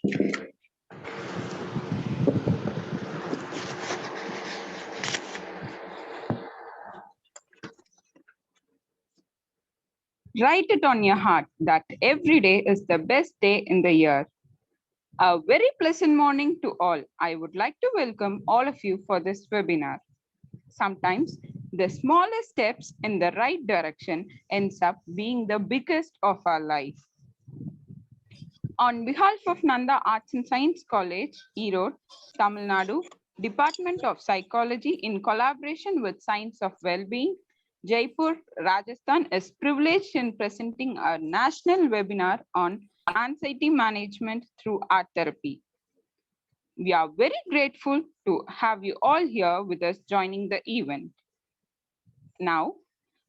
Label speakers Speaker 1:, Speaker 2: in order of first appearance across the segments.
Speaker 1: Write it on your heart that every day is the best day in the year. A very pleasant morning to all. I would like to welcome all of you for this webinar. Sometimes the smallest steps in the right direction ends up being the biggest of our life. On behalf of Nanda Arts and Science College, Erode, Tamil Nadu, Department of Psychology in collaboration with Science of Wellbeing, Jaipur, Rajasthan is privileged in presenting a national webinar on anxiety management through art therapy. We are very grateful to have you all here with us joining the event. Now,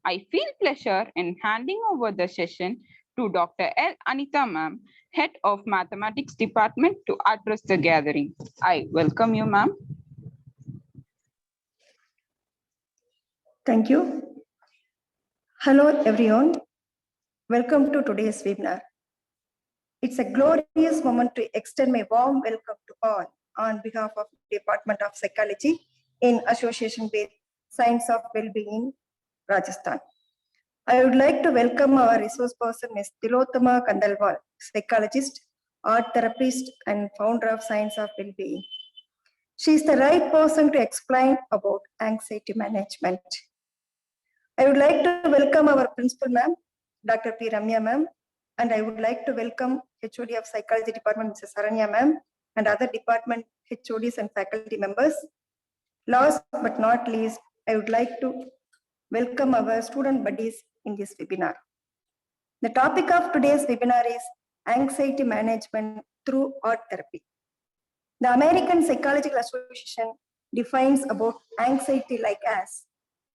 Speaker 1: I feel pleasure in handing over the session to Dr. L. Anita ma'am, Head of Mathematics Department, to address the gathering. I welcome you, ma'am.
Speaker 2: Thank you. Hello, everyone. Welcome to today's webinar. It's a glorious moment to extend my warm welcome to all on behalf of Department of Psychology in association with Science of Wellbeing, Rajasthan. I would like to welcome our resource person, Ms. Tilottama Kandalwal, psychologist, art therapist, and founder of Science of Wellbeing. She is the right person to explain about anxiety management. I would like to welcome our principal ma'am, Dr. P. Ramya ma'am, and I would like to welcome HOD of Psychology Department, Mrs. Saranya ma'am, and other department HODs and faculty members. Last but not least, I would like to welcome our student buddies in this webinar. The topic of today's webinar is anxiety management through art therapy. The American Psychological Association defines about anxiety like as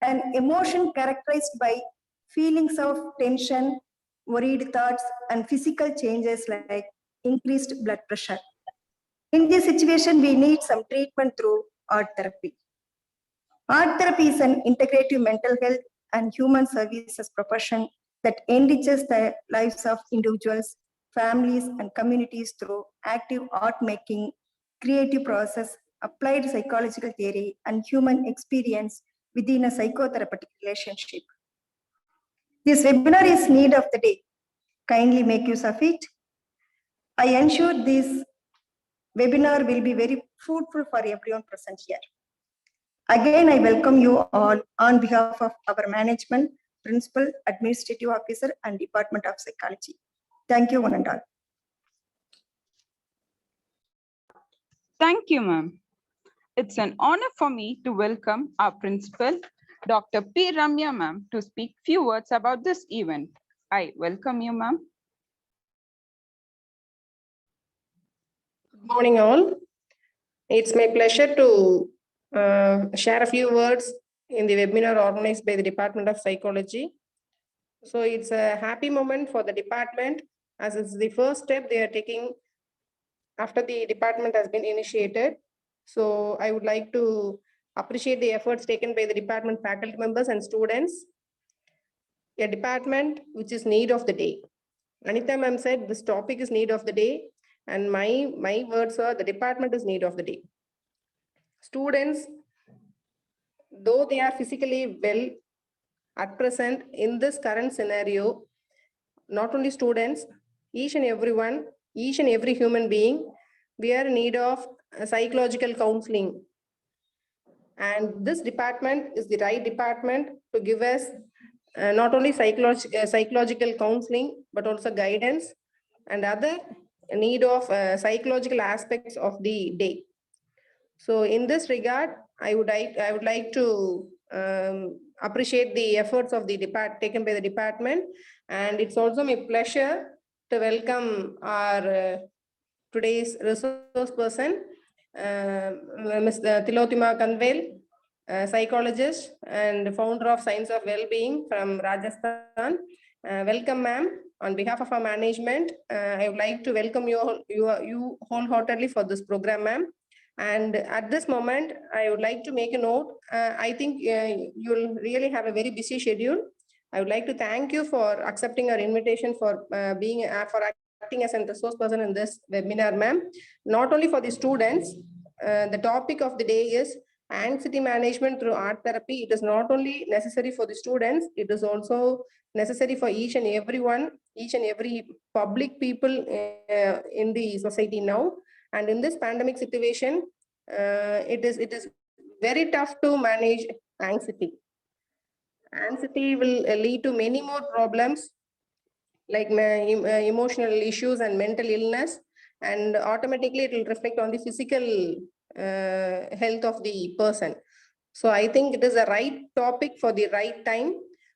Speaker 2: an emotion characterized by feelings of tension, worried thoughts, and physical changes like increased blood pressure. In this situation, we need some treatment through art therapy. Art therapy is an integrative mental health and human services profession that enriches the lives of individuals, families, and communities through active art making, creative process, applied psychological theory, and human experience within a psychotherapeutic relationship. This webinar is need of the day. Kindly make use of it. I ensure this webinar will be very fruitful for everyone present here. Again, I welcome you all on behalf of our management, principal, administrative officer, and Department of Psychology. Thank you, one and all.
Speaker 1: Thank you, ma'am. It's an honor for me to welcome our principal, Dr. P. Ramya ma'am, to speak few words about this event. I welcome you, ma'am.
Speaker 3: Good morning, all. It's my pleasure to share a few words in the webinar organized by the Department of Psychology. So it's a happy moment for the department as it's the first step they are taking after the department has been initiated. So I would like to appreciate the efforts taken by the department faculty members and students. A department which is need of the day. Anita ma'am said this topic is need of the day, and my words are the department is need of the day. Students, though they are physically well at present in this current scenario, not only students, each and everyone, each and every human being, we are in need of psychological counseling. And this department is the right department to give us not only psychological counseling, but also guidance and other need of psychological aspects of the day. So in this regard, I would like to appreciate the efforts of the taken by the department, and it's also my pleasure to welcome our today's resource person, Ms. Tilottama Kandalwal, psychologist and founder of Science of Wellbeing from Rajasthan. Welcome, ma'am. On behalf of our management, I would like to welcome you wholeheartedly for this program, ma'am. And at this moment, I would like to make a note. I think you'll really have a very busy schedule. I would like to thank you for accepting our invitation for acting as a resource person in this webinar, ma'am. Not only for the students, the topic of the day is anxiety management through art therapy. It is not only necessary for the students, it is also necessary for each and everyone, each and every public people in the society now. And in this pandemic situation, it is very tough to manage anxiety. Anxiety will lead to many more problems like emotional issues and mental illness, and automatically it will reflect on the physical health of the person. So I think it is a right topic for the right time.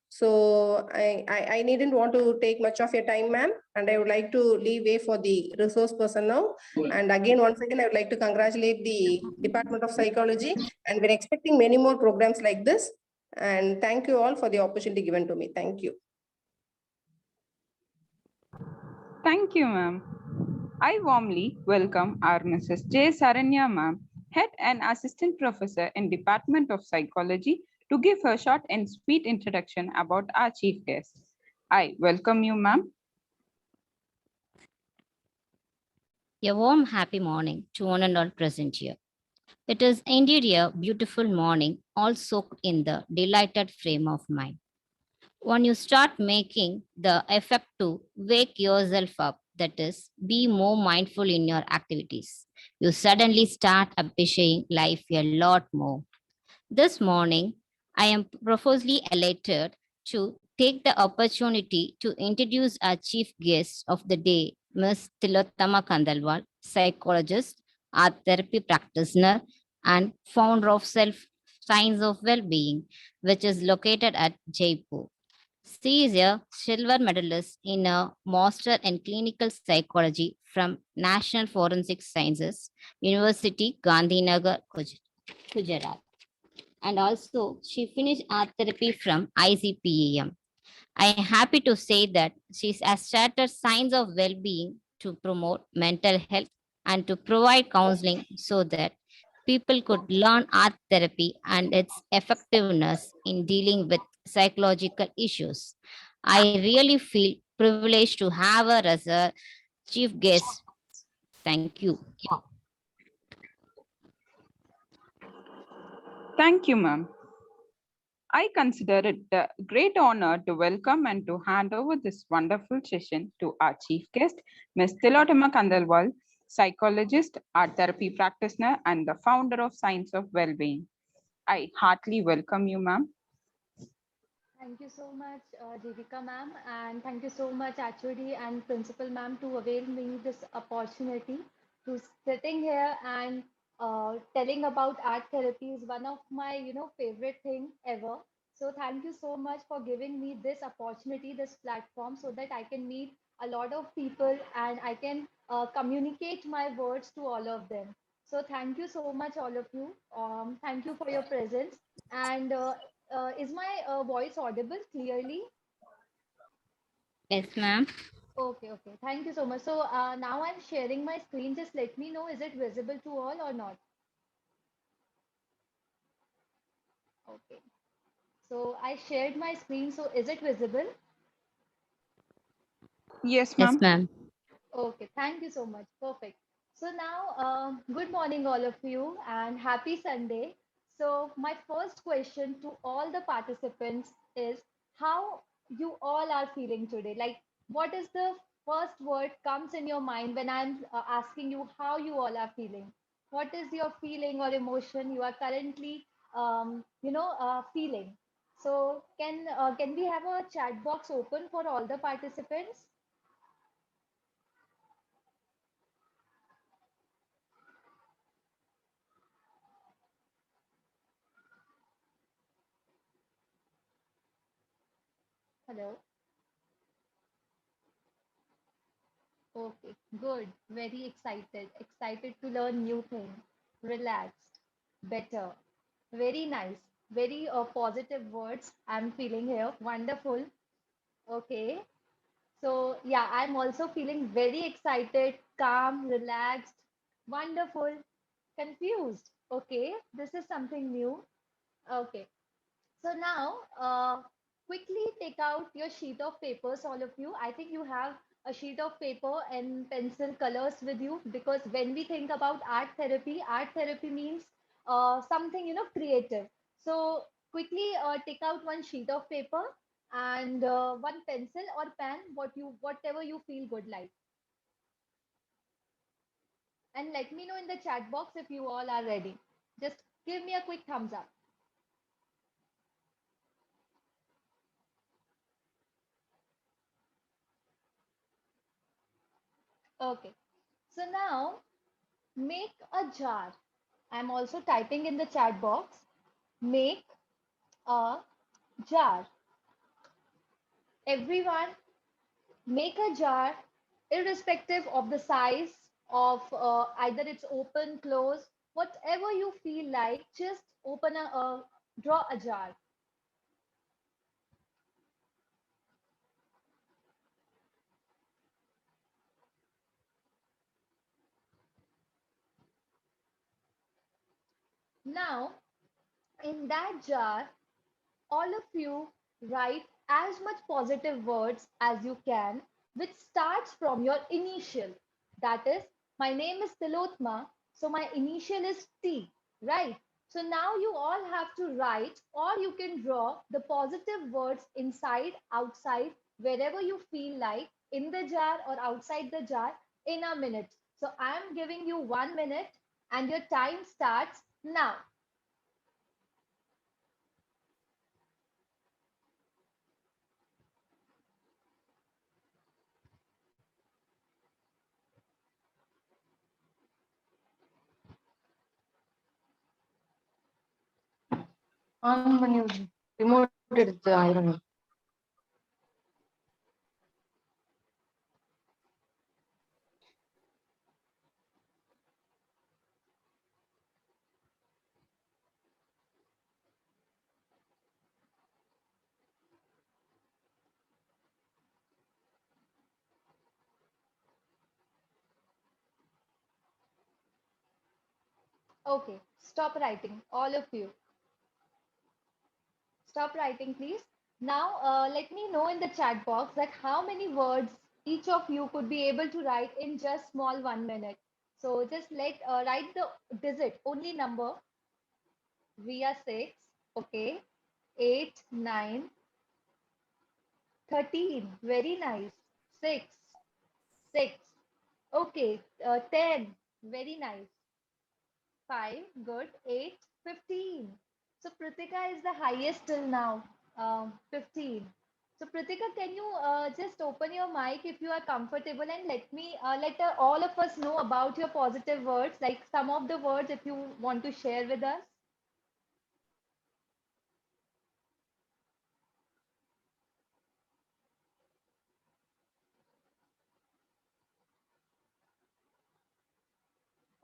Speaker 3: So I needn't want to take much of your time, ma'am, and I would like to leave way for the resource person now. And again, once again, I would like to congratulate the Department of Psychology, and we're expecting many more programs like this. And thank you all for the opportunity given to me. Thank you.
Speaker 1: Thank you, ma'am. I warmly welcome our Mrs. J. Saranya, ma'am, Head and Assistant Professor in Department of Psychology, to give her short and sweet introduction about our chief guest. I welcome you, ma'am.
Speaker 4: A warm, happy morning to one and all present here. It is indeed a beautiful morning, all soaked in the delighted frame of mind. When you start making the effort to wake yourself up, that is, be more mindful in your activities, you suddenly start appreciating life a lot more. This morning, I am profusely elated to take the opportunity to introduce our chief guest of the day, Ms. Tilottama Kandalwal, psychologist, art therapy practitioner, and founder of Self Science of Wellbeing, which is located at Jaipur. She is a silver medalist in a master in clinical psychology from National Forensic Sciences, University Gandhinagar, Gujarat. And also, she finished art therapy from ICPAM. I am happy to say that she has started Science of Well-being to promote mental health and to provide counseling so that people could learn art therapy and its effectiveness in dealing with psychological issues. I really feel privileged to have her as a chief guest. Thank you.
Speaker 1: Thank you, ma'am. I consider it a great honor to welcome and to hand over this wonderful session to our chief guest, Ms. Tilottama Kandalwal, psychologist, art therapy practitioner, and the founder of Science of Wellbeing. I heartily welcome you, ma'am.
Speaker 5: Thank you so much, Devika ma'am, and thank you so much, HOD and Principal ma'am, to avail me this opportunity to sitting here and telling about art therapy is one of my, favorite thing ever. So thank you so much for giving me this opportunity, this platform, so that I can meet a lot of people and I can communicate my words to all of them. So thank you so much, all of you. Thank you for your presence. And is my voice audible clearly?
Speaker 4: Yes, ma'am.
Speaker 5: Okay, okay. Thank you so much. So now I'm sharing my screen. Just let me know, is it visible to all or not? Okay. So I shared my screen. So is it visible?
Speaker 1: Yes,
Speaker 4: Yes,
Speaker 1: ma'am.
Speaker 4: ma'am.
Speaker 5: Okay. Thank you so much. Perfect. So now, good morning, all of you, and happy Sunday. So my first question to all the participants is how you all are feeling today. Like, what is the first word comes in your mind when I'm asking you how you all are feeling? What is your feeling or emotion you are currently, feeling? So can we have a chat box open for all the participants? Hello. Okay, good. Very excited. Excited to learn new things. Relaxed. Better. Very nice. Very positive words I'm feeling here. Wonderful. Okay. So, yeah, I'm also feeling very excited, calm, relaxed, wonderful, confused. Okay. This is something new. Okay. So now, quickly take out your sheet of papers, all of you. I think you have a sheet of paper and pencil colors with you, because when we think about art therapy means something, creative. So quickly take out one sheet of paper and one pencil or pen, whatever you feel good like. And let me know in the chat box if you all are ready. Just give me a quick thumbs up. Okay. So now make a jar. I'm also typing in the chat box. Make a jar. Everyone, make a jar irrespective of the size of either it's open, close, whatever you feel like, just draw a jar. Now, in that jar, all of you write as much positive words as you can, which starts from your initial. That is, my name is Tilotma, so my initial is T, right? So now you all have to write, or you can draw the positive words inside, outside, wherever you feel like, in the jar or outside the jar, in a minute. So I am giving you 1 minute, and your time starts now.
Speaker 6: On பண்ணி விடு. Remote எடுத்து ஆயிரம்.
Speaker 5: Okay, stop writing, all of you. Stop writing, please. Now, let me know in the chat box that how many words each of you could be able to write in just small 1 minute. So just write the digit, only number. We are 6, okay. 8, 9, 13, very nice. 6, 6, okay. 10, very nice. 5, good. 8, 15. So Pritika is the highest till now, 15. So Pritika, can you just open your mic if you are comfortable, and let all of us know about your positive words, like some of the words if you want to share with us.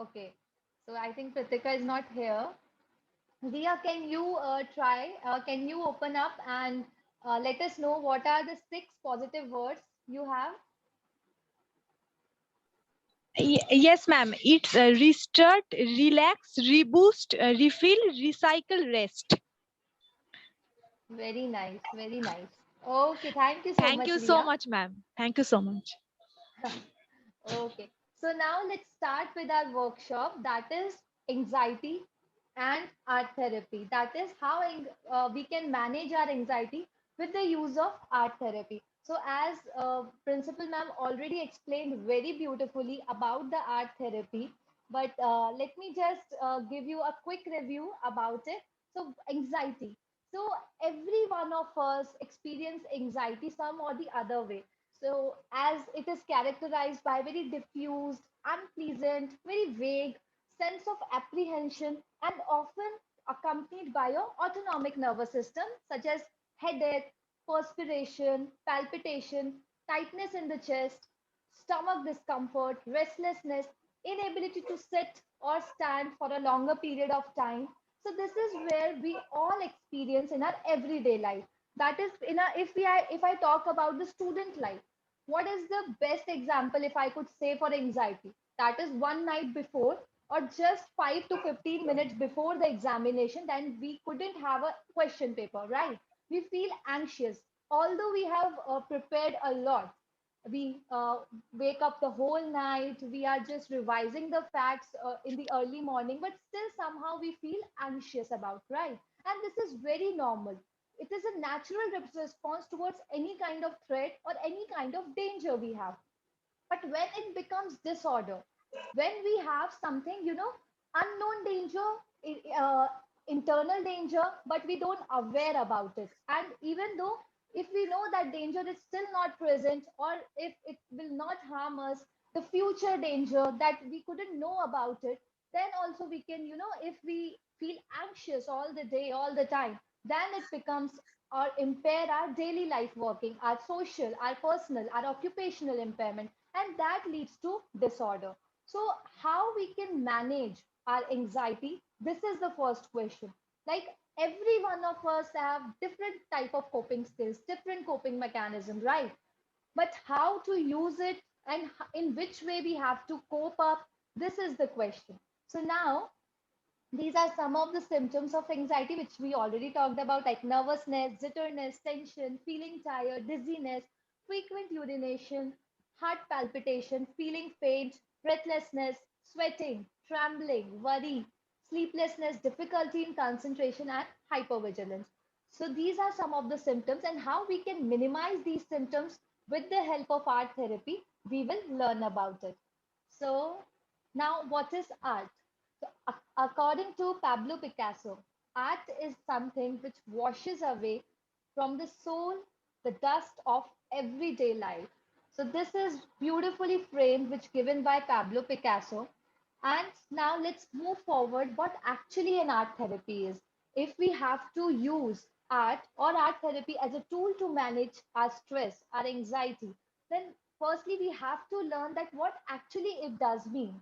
Speaker 5: Okay. So I think Pritika is not here. Ria, can you try? Can you open up and let us know what are the 6 positive words you have?
Speaker 7: Yes, ma'am. It's restart, relax, reboost, refill, recycle, rest.
Speaker 5: Very nice, very nice. Okay, thank you so
Speaker 7: Thank
Speaker 5: much,
Speaker 7: you so
Speaker 5: Ria.
Speaker 7: much, ma'am. Thank you so much.
Speaker 5: Okay, so now let's start with our workshop, that is anxiety and art therapy. That is how we can manage our anxiety with the use of art therapy. So as Principal Ma'am already explained very beautifully about the art therapy, but let me just give you a quick review about it. So anxiety. So every one of us experience anxiety some or the other way. So, as it is characterized by very diffused, unpleasant, very vague sense of apprehension, and often accompanied by your autonomic nervous system, such as headache, perspiration, palpitation, tightness in the chest, stomach discomfort, restlessness, inability to sit or stand for a longer period of time. So, this is where we all experience in our everyday life. That is, if I talk about the student life, what is the best example if I could say for anxiety? That is one night before or just 5 to 15 minutes before the examination, then we couldn't have a question paper, right? We feel anxious, although we have prepared a lot. we wake up the whole night, we are just revising the facts in the early morning, but still somehow we feel anxious about, right? And this is very normal. It is a natural response towards any kind of threat or any kind of danger we have. But when it becomes disorder, when we have something, unknown danger, internal danger, but we don't aware about it. And even though if we know that danger is still not present, or if it will not harm us, the future danger that we couldn't know about it, then also we can, if we feel anxious all the day, all the time, then it becomes or impair our daily life working, our social, our personal, our occupational impairment, and that leads to disorder. So how we can manage our anxiety? This is the first question. Like every one of us have different type of coping skills, different coping mechanism, right? But how to use it and in which way we have to cope up, this is the question. So now these are some of the symptoms of anxiety, which we already talked about, like nervousness, jitterness, tension, feeling tired, dizziness, frequent urination, heart palpitation, feeling faint, breathlessness, sweating, trembling, worry, sleeplessness, difficulty in concentration, and hypervigilance. So these are some of the symptoms, and how we can minimize these symptoms with the help of art therapy, we will learn about it. So now, what is art? So, according to Pablo Picasso, art is something which washes away from the soul the dust of everyday life. So this is beautifully framed, which given by Pablo Picasso. And now let's move forward. What actually an art therapy is? If we have to use art or art therapy as a tool to manage our stress, our anxiety, then firstly we have to learn that what actually it does mean.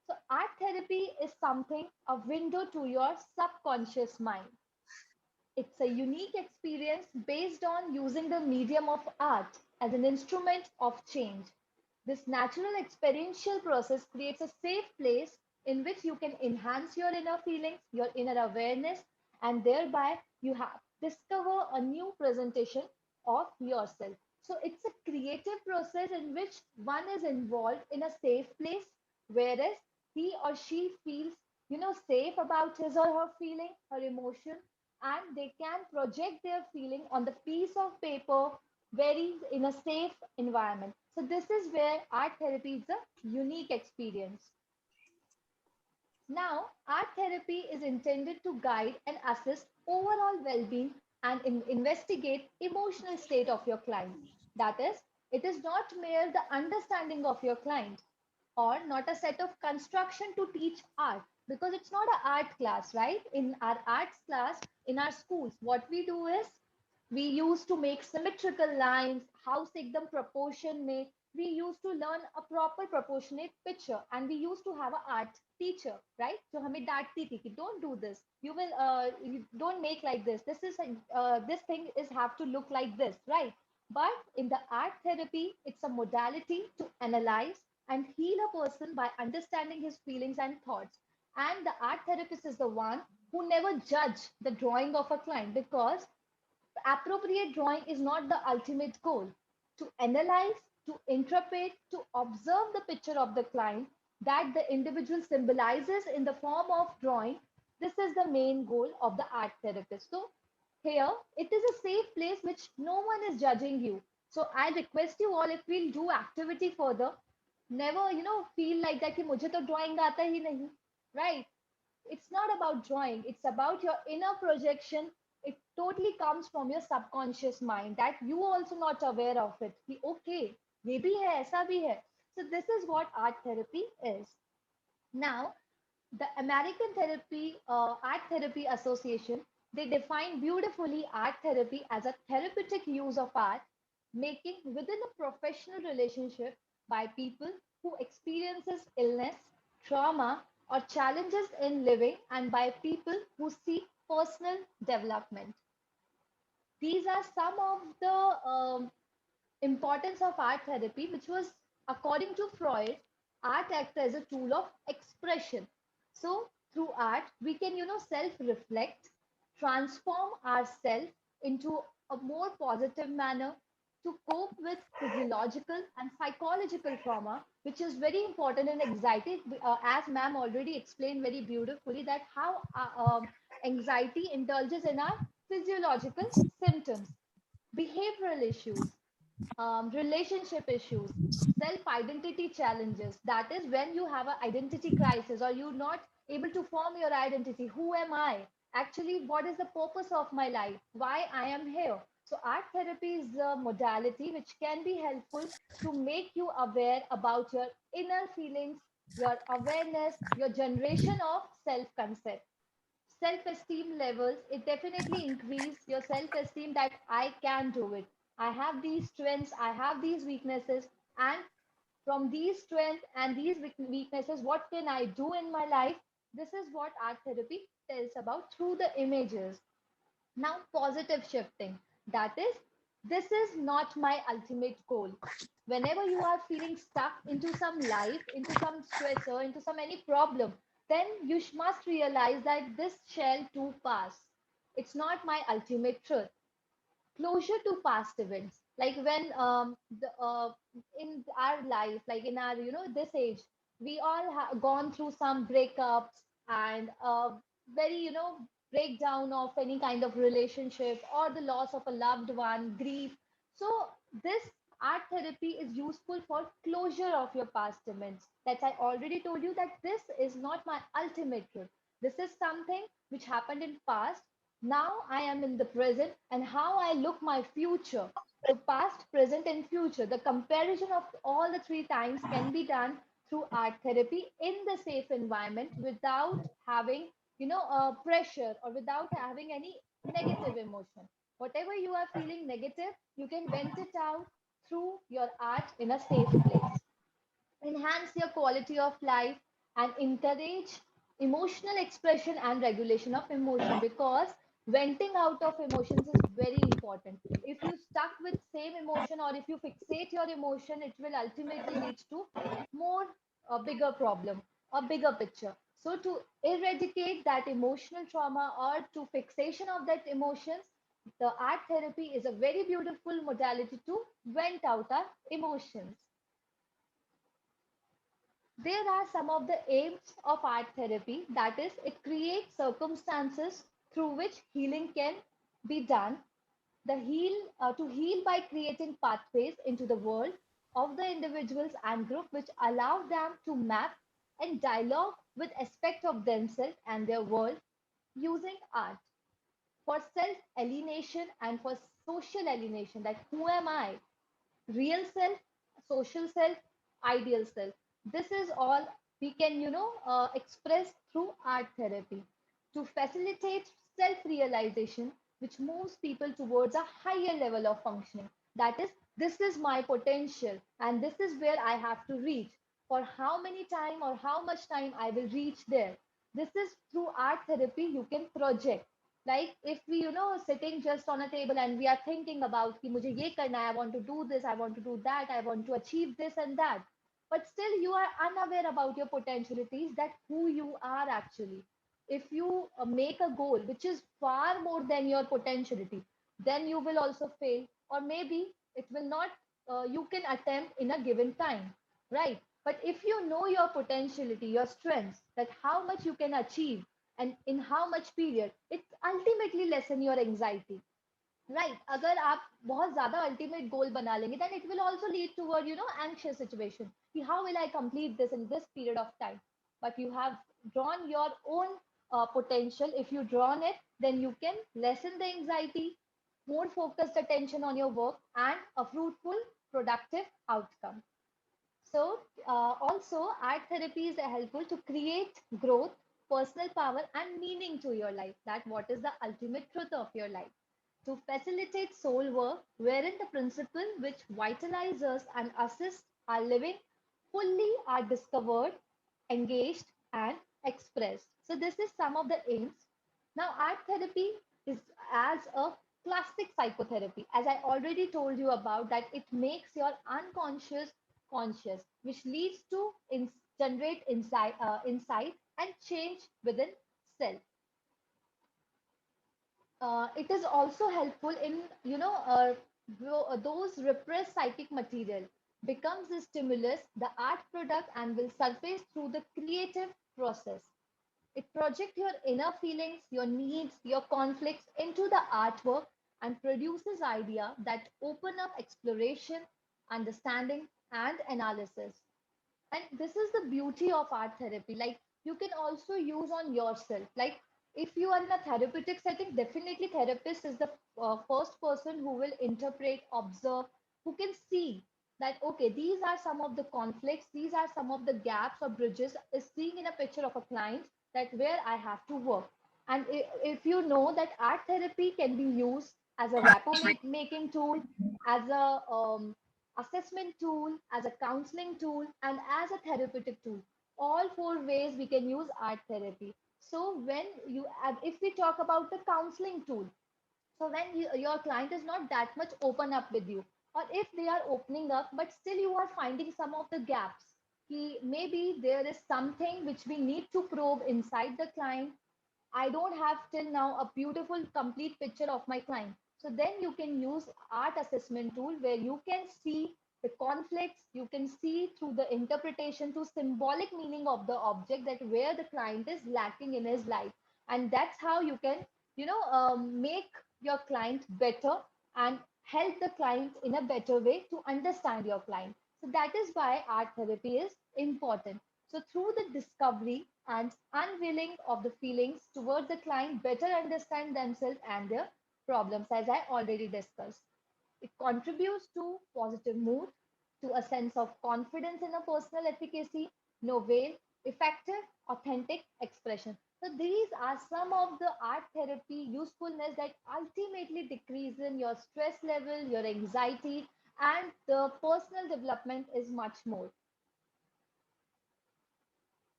Speaker 5: So art therapy is something, a window to your subconscious mind. It's a unique experience based on using the medium of art as an instrument of change. This natural experiential process creates a safe place in which you can enhance your inner feelings, your inner awareness, and thereby you have discover a new presentation of yourself. So it's a creative process in which one is involved in a safe place, whereas he or she feels, safe about his or her feeling, her emotion, and they can project their feeling on the piece of paper very in a safe environment. So this is where art therapy is a unique experience. Now, art therapy is intended to guide and assist overall well-being and investigate emotional state of your client. That is, it is not mere the understanding of your client or not a set of construction to teach art, because it's not an art class, right? In our arts class, in our schools, what we do is we used to make symmetrical lines, how them proportion में. We used to learn a proper proportionate picture, and we used to have an art teacher, right? So हमें डांटती थी कि don't do this. You don't make like this. This thing is have to look like this, right? But in the art therapy, it's a modality to analyze and heal a person by understanding his feelings and thoughts. And the art therapist is the one who never judge the drawing of a client, because appropriate drawing is not the ultimate goal. To analyze, to interpret, to observe the picture of the client that the individual symbolizes in the form of drawing, this is the main goal of the art therapist. So here, it is a safe place which no one is judging you. So I request you all, if we'll do activity further, never, feel like that कि मुझे तो drawing आता ही नहीं, right? It's not about drawing, it's about your inner projection. It totally comes from your subconscious mind that you also not aware of it कि okay, ये भी है, ऐसा भी है. So this is what art therapy is. Now, the American Art Therapy Association, they define beautifully art therapy as a therapeutic use of art, making within a professional relationship by people who experiences illness, trauma, or challenges in living, and by people who seek personal development. These are some of the importance of art therapy, which was, according to Freud, art acts as a tool of expression. So through art, we can, self-reflect, transform ourselves into a more positive manner, to cope with physiological and psychological trauma, which is very important in anxiety, as ma'am already explained very beautifully that how anxiety indulges in our physiological symptoms, behavioral issues, relationship issues, self identity challenges. That is when you have an identity crisis or you're not able to form your identity. Who am I? Actually, what is the purpose of my life? Why I am here? So, art therapy is a modality which can be helpful to make you aware about your inner feelings, your awareness, your generation of self concept, self-esteem levels. It definitely increase your self-esteem that I can do it. I have these strengths, I have these weaknesses, and from these strengths and these weaknesses, what can I do in my life? This is what art therapy tells about through the images. Now, positive shifting. That is, this is not my ultimate goal. Whenever you are feeling stuck into some life, into some stressor, into some any problem, then you must realize that this shall too pass. It's not my ultimate truth. Closure to past events, like when in our life, like in our this age, we all have gone through some breakups and very breakdown of any kind of relationship or the loss of a loved one, grief. So this art therapy is useful for closure of your past events, that I already told you that this is not my ultimate truth. This is something which happened in past. Now I am in the present, and how I look my future. So past, present, and future. The comparison of all the three times can be done through art therapy in the safe environment without having, pressure or without having any negative emotion. Whatever you are feeling negative, you can vent it out through your art in a safe place. Enhance your quality of life, and encourage emotional expression and regulation of emotion, because venting out of emotions is very important. If you stuck with same emotion or if you fixate your emotion, it will ultimately lead to more a bigger problem, a bigger picture. So to eradicate that emotional trauma or to fixation of that emotions, the art therapy is a very beautiful modality to vent out our emotions. There are some of the aims of art therapy, that is, it creates circumstances through which healing can be done. The to heal by creating pathways into the world of the individuals and group which allow them to map and dialogue with aspect of themselves and their world using art for self alienation and for social alienation. That who am I? Real self, social self, ideal self. This is all we can, express through art therapy to facilitate self realization, which moves people towards a higher level of functioning. That is, this is my potential, and this is where I have to reach. For how many time or how much time I will reach there. This is through art therapy you can project, like if we sitting just on a table and we are thinking about कि मुझे ये करना है, I want to do this, I want to do that, I want to achieve this and that, but still you are unaware about your potentialities, that who you are actually. If you make a goal which is far more than your potentiality, then you will also fail, or maybe it will not, you can attempt in a given time, right? But if you know your potentiality, your strengths, that how much you can achieve and in how much period, it ultimately lessen your anxiety, right? अगर आप बहुत ज़्यादा ultimate goal बना लेंगे, then it will also lead toward anxious situation कि how will I complete this in this period of time. But you have drawn your own potential. If you drawn it, then you can lessen the anxiety, more focused attention on your work, and a fruitful productive outcome. So, also, art therapy is helpful to create growth, personal power, and meaning to your life. That what is the ultimate truth of your life. To facilitate soul work, wherein the principle which vitalize us and assist our living fully are discovered, engaged, and expressed. So, this is some of the aims. Now, art therapy is as a classic psychotherapy, as I already told you about, that it makes your unconscious conscious, which leads to generate insight and change within self. It is also helpful in those repressed psychic material becomes the stimulus, the art product, and will surface through the creative process. It projects your inner feelings, your needs, your conflicts into the artwork and produces ideas that open up exploration, understanding, and analysis. And this is the beauty of art therapy. Like you can also use on yourself. Like if you are in a therapeutic setting, definitely therapist is the first person who will interpret, observe, who can see that okay, these are some of the conflicts, these are some of the gaps or bridges is seeing in a picture of a client that where I have to work. And if you know that art therapy can be used as a rapport making tool, as a assessment tool, as a counseling tool, and as a therapeutic tool. All four ways we can use art therapy. So when you, if we talk about the counseling tool, so when your client is not that much open up with you, or if they are opening up, but still you are finding some of the gaps, maybe there is something which we need to probe inside the client. I don't have till now a beautiful complete picture of my client. So then you can use art assessment tool where you can see the conflicts, you can see through the interpretation to symbolic meaning of the object that where the client is lacking in his life. And that's how you can, make your client better and help the client in a better way to understand your client. So that is why art therapy is important. So through the discovery and unveiling of the feelings towards the client better understand themselves and their problems, as I already discussed. It contributes to positive mood, to a sense of confidence in a personal efficacy, novel, effective, authentic expression. So these are some of the art therapy usefulness that ultimately decrease in your stress level, your anxiety, and the personal development is much more.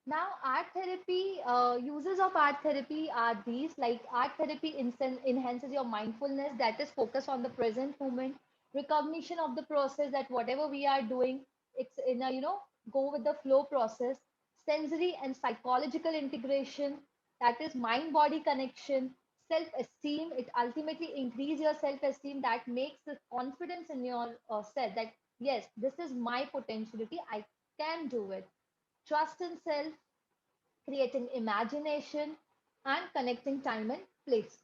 Speaker 5: Now, art therapy, uses of art therapy are these like art therapy enhances your mindfulness that is focused on the present moment, recognition of the process that whatever we are doing, it's in a, go with the flow process, sensory and psychological integration, that is mind body connection, self esteem. It ultimately increase your self esteem that makes the confidence in your self that yes, this is my potentiality, I can do it, trust in self, creating imagination, and connecting time and place.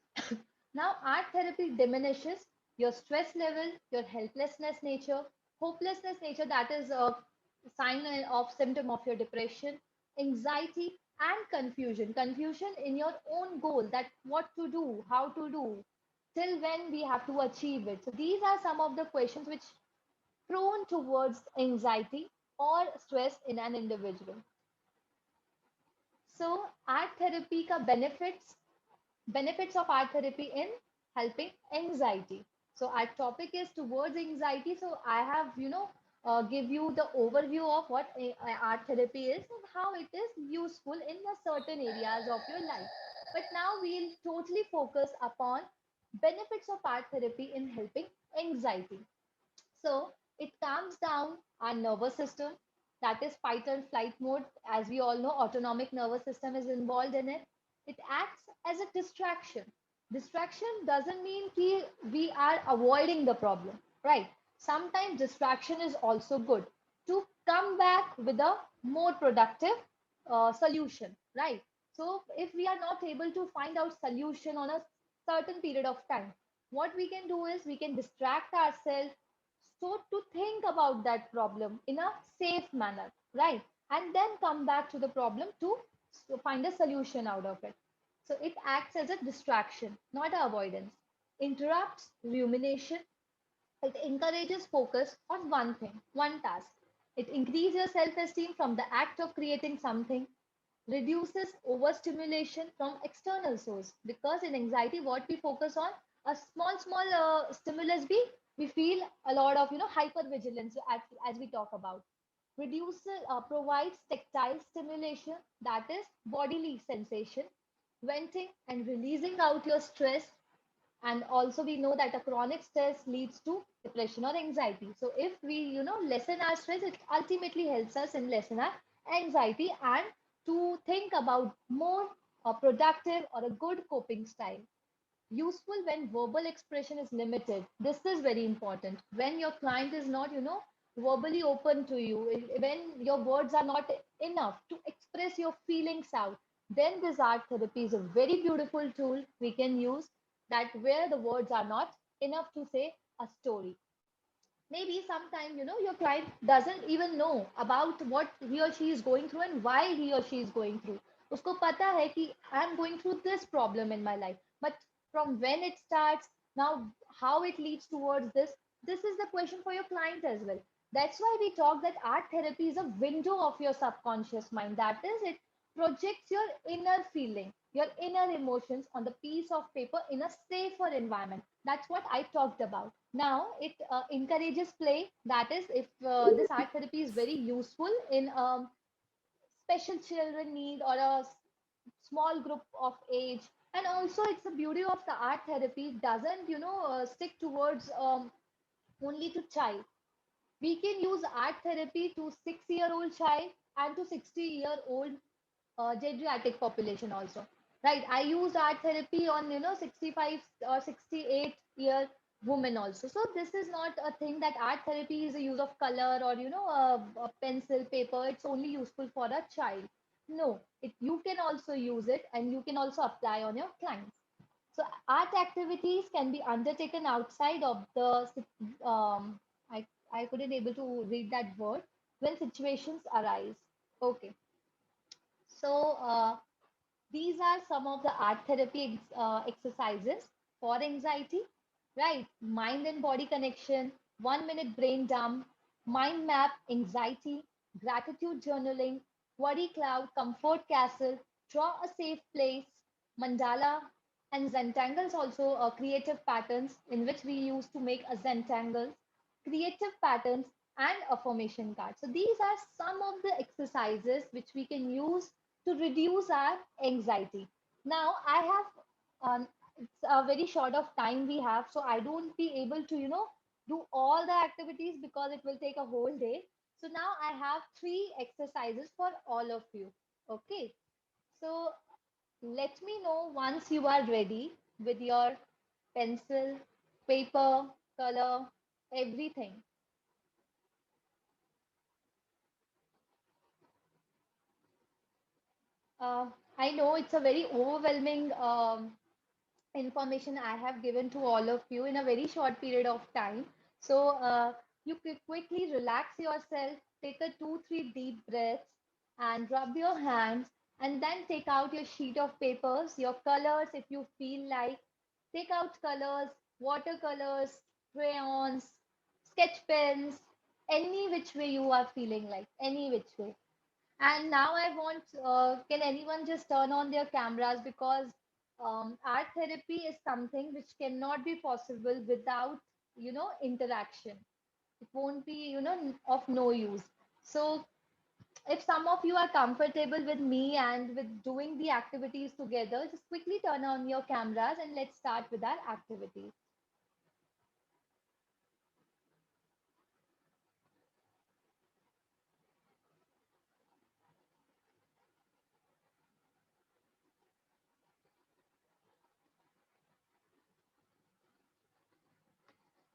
Speaker 5: Now, art therapy diminishes your stress level, your helplessness nature, hopelessness nature, that is a sign of symptom of your depression, anxiety, and confusion. Confusion in your own goal that what to do, how to do, till when we have to achieve it. So these are some of the questions which prone towards anxiety or stress in an individual. So art therapy ka benefits of art therapy in helping anxiety. So our topic is towards anxiety. So I have give you the overview of what art therapy is and how it is useful in the certain areas of your life. But now we'll totally focus upon benefits of art therapy in helping anxiety. So it calms down our nervous system, that is fight and flight mode. As we all know, autonomic nervous system is involved in it. It acts as a distraction. Distraction doesn't mean we are avoiding the problem, right? Sometimes distraction is also good to come back with a more productive solution, right? So if we are not able to find out solution on a certain period of time, what we can do is we can distract ourselves so to think about that problem in a safe manner, right? And then come back to the problem to find a solution out of it. So it acts as a distraction, not a avoidance. Interrupts rumination. It encourages focus on one thing, one task. It increases your self-esteem from the act of creating something, reduces overstimulation from external source, because in anxiety what we focus on a small stimulus we feel a lot of hypervigilance as we talk about. Reduces provides tactile stimulation, that is bodily sensation, venting and releasing out your stress. And also we know that a chronic stress leads to depression or anxiety. So if we lessen our stress, it ultimately helps us in lessen our anxiety and to think about more productive or a good coping style. useful when verbal expression is limited. This is very important. When your client is not, verbally open to you, when your words are not enough to express your feelings out, then this art therapy is a very beautiful tool we can use, that where the words are not enough to say a story. Maybe sometime, your client doesn't even know about what he or she is going through and why he or she is going through. Usko pata hai ki I am going through this problem in my life, but from when it starts, now how it leads towards this is the question for your client as well. That's why we talk that art therapy is a window of your subconscious mind. That is, it projects your inner feeling, your inner emotions on the piece of paper in a safer environment. That's what I talked about. Now, it encourages play. That is, if this art therapy is very useful in special children need or a small group of age. And also, it's the beauty of the art therapy. It doesn't, stick towards only to child. We can use art therapy to 6-year-old child and to 60-year-old geriatric population also. Right. I used art therapy on, 65 or 68-year women also. So this is not a thing that art therapy is a use of color or, a pencil, paper. It's only useful for a child. No, you can also use it and you can also apply on your clients. So art activities can be undertaken outside of the, I couldn't able to read that word, when situations arise. Okay. So these are some of the art therapy exercises for anxiety, right? Mind and body connection, 1 minute brain dump, mind map, anxiety, gratitude journaling, worry cloud, comfort castle, draw a safe place, mandala, and Zentangles also creative patterns in which we use to make a Zentangles, creative patterns, and affirmation cards. So these are some of the exercises which we can use to reduce our anxiety. Now, I have it's a very short of time we have, so I don't be able to, do all the activities because it will take a whole day. So now I have 3 exercises for all of you. Okay. So let me know once you are ready with your pencil, paper, color, everything. Uh, I know it's a very overwhelming information I have given to all of you in a very short period of time. So you could quickly relax yourself, take a 2, 3 deep breaths, and rub your hands, and then take out your sheet of papers, your colors if you feel like. Take out colors, watercolors, crayons, sketch pens, any which way you are feeling like, any which way. And now I want, can anyone just turn on their cameras, because art therapy is something which cannot be possible without, interaction. It won't be, of no use. So if some of you are comfortable with me and with doing the activities together, just quickly turn on your cameras and let's start with our activities.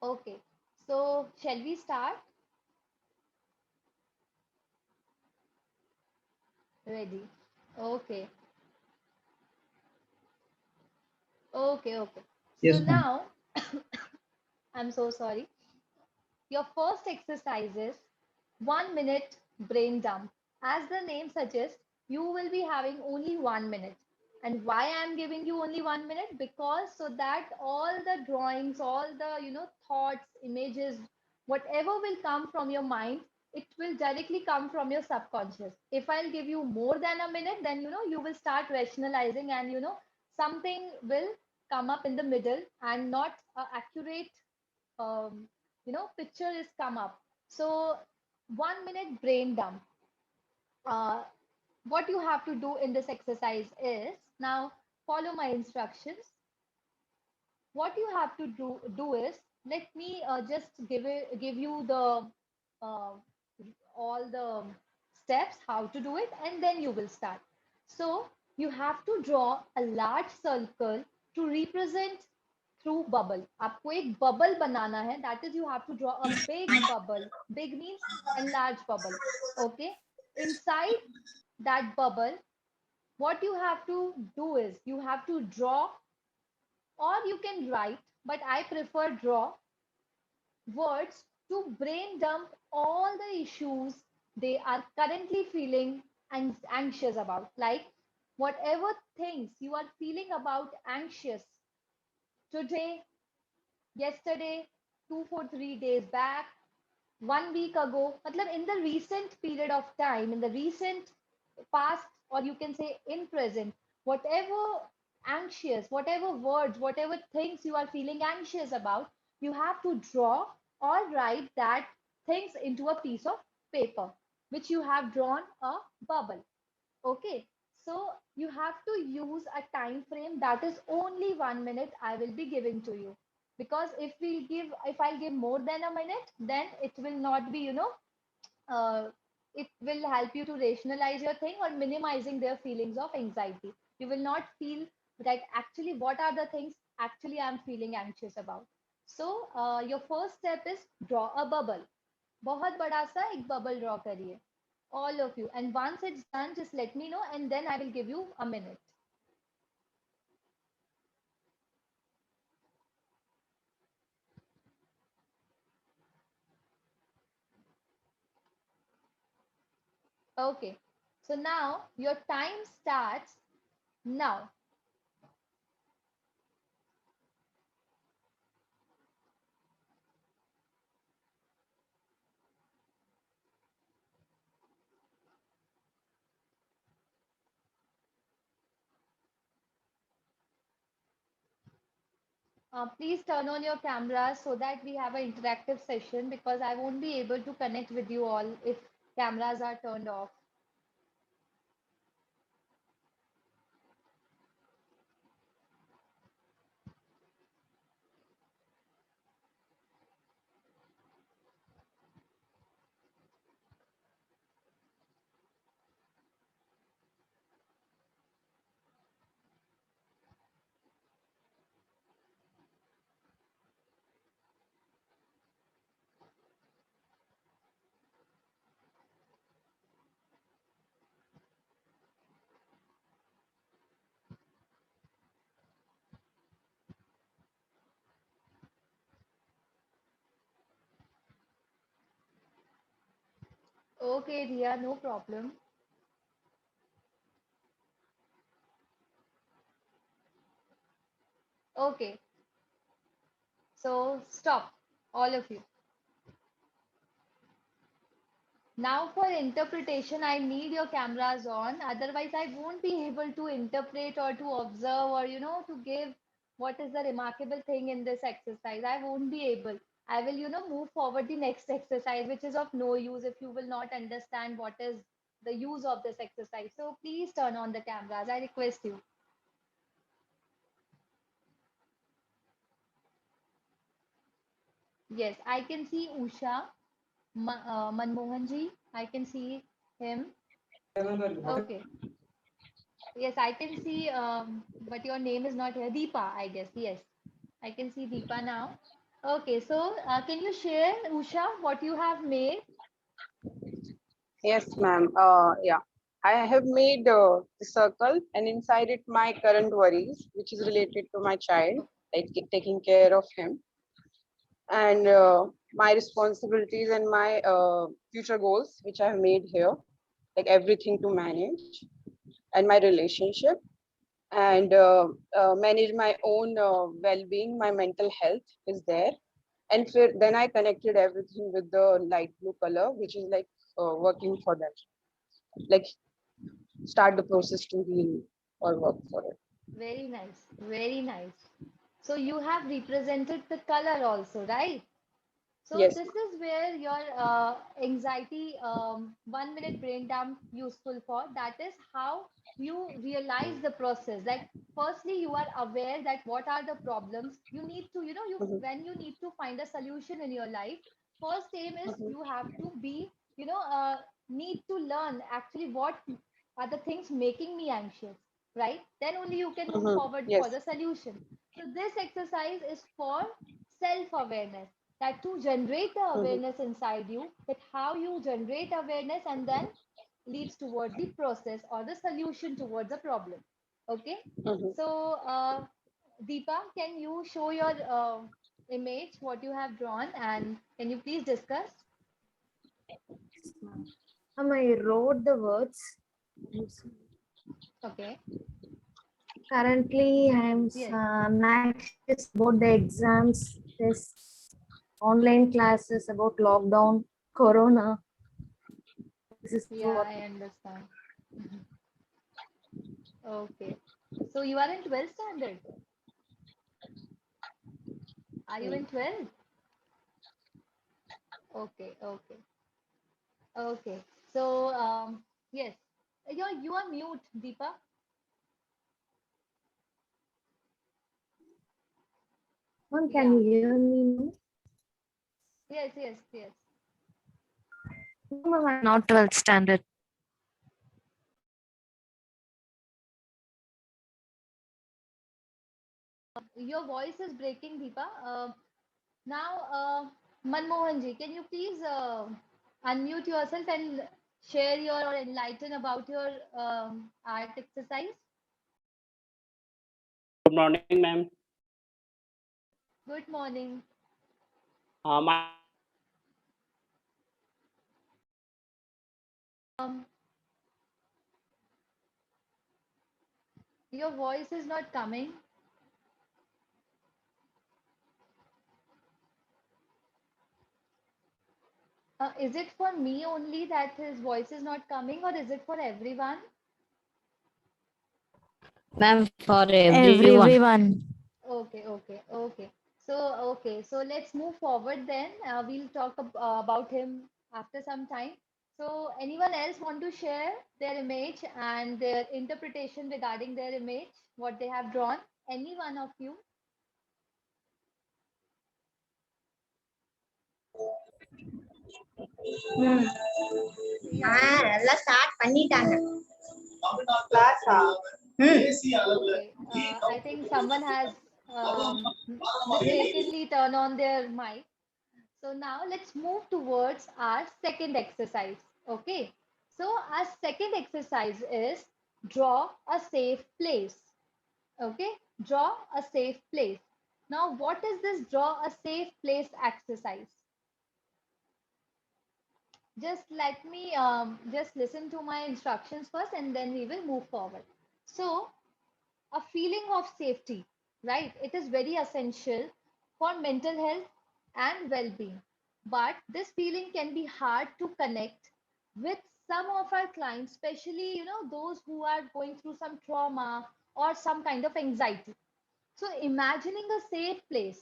Speaker 5: Okay. So shall we start? Ready. Okay. Okay. Okay. So
Speaker 8: Yes, ma'am.
Speaker 5: now, I'm so sorry. Your first exercise is 1 minute brain dump. As the name suggests, you will be having only 1 minute. And why I'm giving you only 1 minute? Because so that all the drawings, all the thoughts, images, whatever will come from your mind, it will directly come from your subconscious. If I'll give you more than a minute, then you will start rationalizing, and something will come up in the middle and not accurate um, picture is come up. So 1 minute brain dump. Uh, what you have to do in this exercise is, now follow my instructions. What you have to do is, let me just give you the uh, all the steps how to do it, and then you will start. So you have to draw a large circle to represent through bubble. आपको एक bubble बनाना है. That is, you have to draw a big bubble. Big means enlarged bubble. Okay. Inside that bubble, what you have to do is you have to draw, or you can write, but I prefer draw words to brain dump all the issues they are currently feeling and anxious about. Like whatever things you are feeling about anxious today, yesterday, 2 4 3 days back, 1 week ago, matlab in the recent period of time, in the recent past, or you can say in present, whatever anxious, whatever words, whatever things you are feeling anxious about, you have to draw or write that things into a piece of paper, which you have drawn a bubble. Okay. So you have to use a time frame that is only 1 minute I will be giving to you. Because if I'll give more than a minute, then it will not be, uh, it will help you to rationalize your thing or minimizing their feelings of anxiety. You will not feel that actually what are the things actually I'm feeling anxious about. So your first step is draw a bubble. बहुत बड़ा सा एक bubble draw करिए. All of you. And once it's done, just let me know and then I will give you a minute. Okay. So now your time starts now. Please turn on your cameras so that we have an interactive session, because I won't be able to connect with you all if cameras are turned off. Okay, Ria, no problem. Okay, so stop, all of you. Now for interpretation, I need your cameras on. Otherwise, I won't be able to interpret or to observe or, to give what is the remarkable thing in this exercise. I won't be able. I will, move forward the next exercise, which is of no use if you will not understand what is the use of this exercise. So please turn on the cameras. I request you. Yes, I can see Usha, Manmohan ji. I can see him. Okay. Yes, I can see, but your name is not here. Deepa, I guess. Yes, I can see Deepa now. Okay, so can you share, Usha, what you have made?
Speaker 1: Yes, ma'am. Yeah, I have made the circle, and inside it, my current worries, which is related to my child, like taking care of him, and my responsibilities and my future goals, which I have made here, like everything to manage, and my relationship, and manage my own well-being. My mental health is there, and then I connected everything with the light blue color, which is like working for them, like start the process to heal or work for it.
Speaker 5: Very nice, very nice. So you have represented the color also, right? So
Speaker 1: Yes,
Speaker 5: this is where your anxiety 1 minute brain dump useful for. That is how you realize the process. Like firstly, you are aware that what are the problems you need to,
Speaker 1: Mhm,
Speaker 5: when you need to find a solution in your life. First aim is
Speaker 1: mhm,
Speaker 5: you have to be, need to learn actually what are the things making me anxious. right? Then only you can move
Speaker 3: Mhm.
Speaker 5: forward for
Speaker 3: Yes.
Speaker 5: the solution. So this exercise is for self-awareness, that to generate the awareness inside you, that how you generate awareness and then leads towards the process or the solution towards a problem. Okay.
Speaker 3: Mhm.
Speaker 5: So Deepa, can you show your image, what you have drawn, and can you please discuss?
Speaker 6: I wrote the words.
Speaker 5: Okay.
Speaker 6: Currently, I'm
Speaker 5: Yes.
Speaker 6: anxious about the exams, tests, online classes, about lockdown, corona. This is
Speaker 5: Yeah,
Speaker 6: what.
Speaker 5: I understand. Mhm. Okay. So you are in 12th standard. Are you in 12th? Okay, okay, okay. So yes, you are mute, Deepa.
Speaker 6: Ma'am, can
Speaker 5: Yeah.
Speaker 6: you hear me now?
Speaker 5: Yes, yes, yes.
Speaker 6: No, ma'am, I'm not 12th standard.
Speaker 5: Your voice is breaking, Deepa. Now, Manmohan ji, can you please unmute yourself and share your or enlighten about your art exercise?
Speaker 8: Good morning, ma'am.
Speaker 5: Good morning.
Speaker 8: My
Speaker 5: Um, your voice is not coming. Is it for me only that his voice is not coming, or is it for everyone?
Speaker 4: Ma'am, for everyone.
Speaker 6: Everyone.
Speaker 5: Okay, okay, okay. So let's move forward then. We'll talk about him after some time. So, anyone else want to share their image and their interpretation regarding their image, what they have drawn? Any one of you? Yeah.
Speaker 9: எல்லாம் start பண்ணிட்டாங்க
Speaker 5: Okay. I think someone has mistakenly turned on their mic. So now let's move towards our second exercise. Okay. So our second exercise is draw a safe place. Okay. Draw a safe place. Now, what is this draw a safe place exercise? Just let me just listen to my instructions first and then we will move forward. So, a feeling of safety, right? It is very essential for mental health and well-being. But this feeling can be hard to connect with some of our clients, especially those who are going through some trauma or some kind of anxiety. So imagining a safe place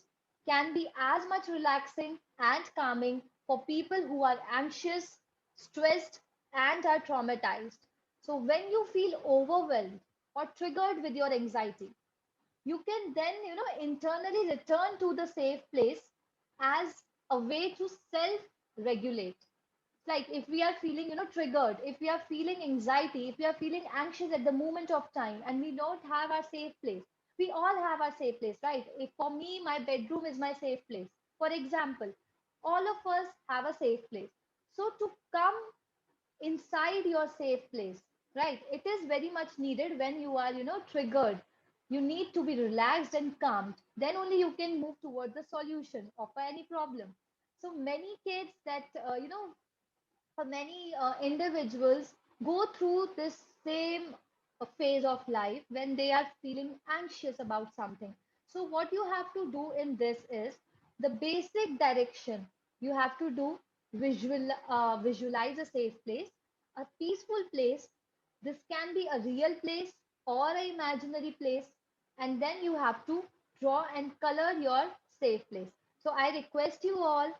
Speaker 5: can be as much relaxing and calming for people who are anxious, stressed, and are traumatized. So when you feel overwhelmed or triggered with your anxiety, you can then internally return to the safe place as a way to self regulate. Like if we are feeling triggered, if we are feeling anxiety, if we are feeling anxious at the moment of time and we don't have our safe place, we all have our safe place, right? If for me my bedroom is my safe place, for example, all of us have a safe place. So to come inside your safe place, right, it is very much needed when you are triggered. You need to be relaxed and calmed, then only you can move towards the solution of any problem. So many kids that for many individuals go through this same phase of life when they are feeling anxious about something. So what you have to do in this is the basic direction you have to do: visualize a safe place, a peaceful place. This can be a real place or an imaginary place, and then you have to draw and color your safe place. So I request you all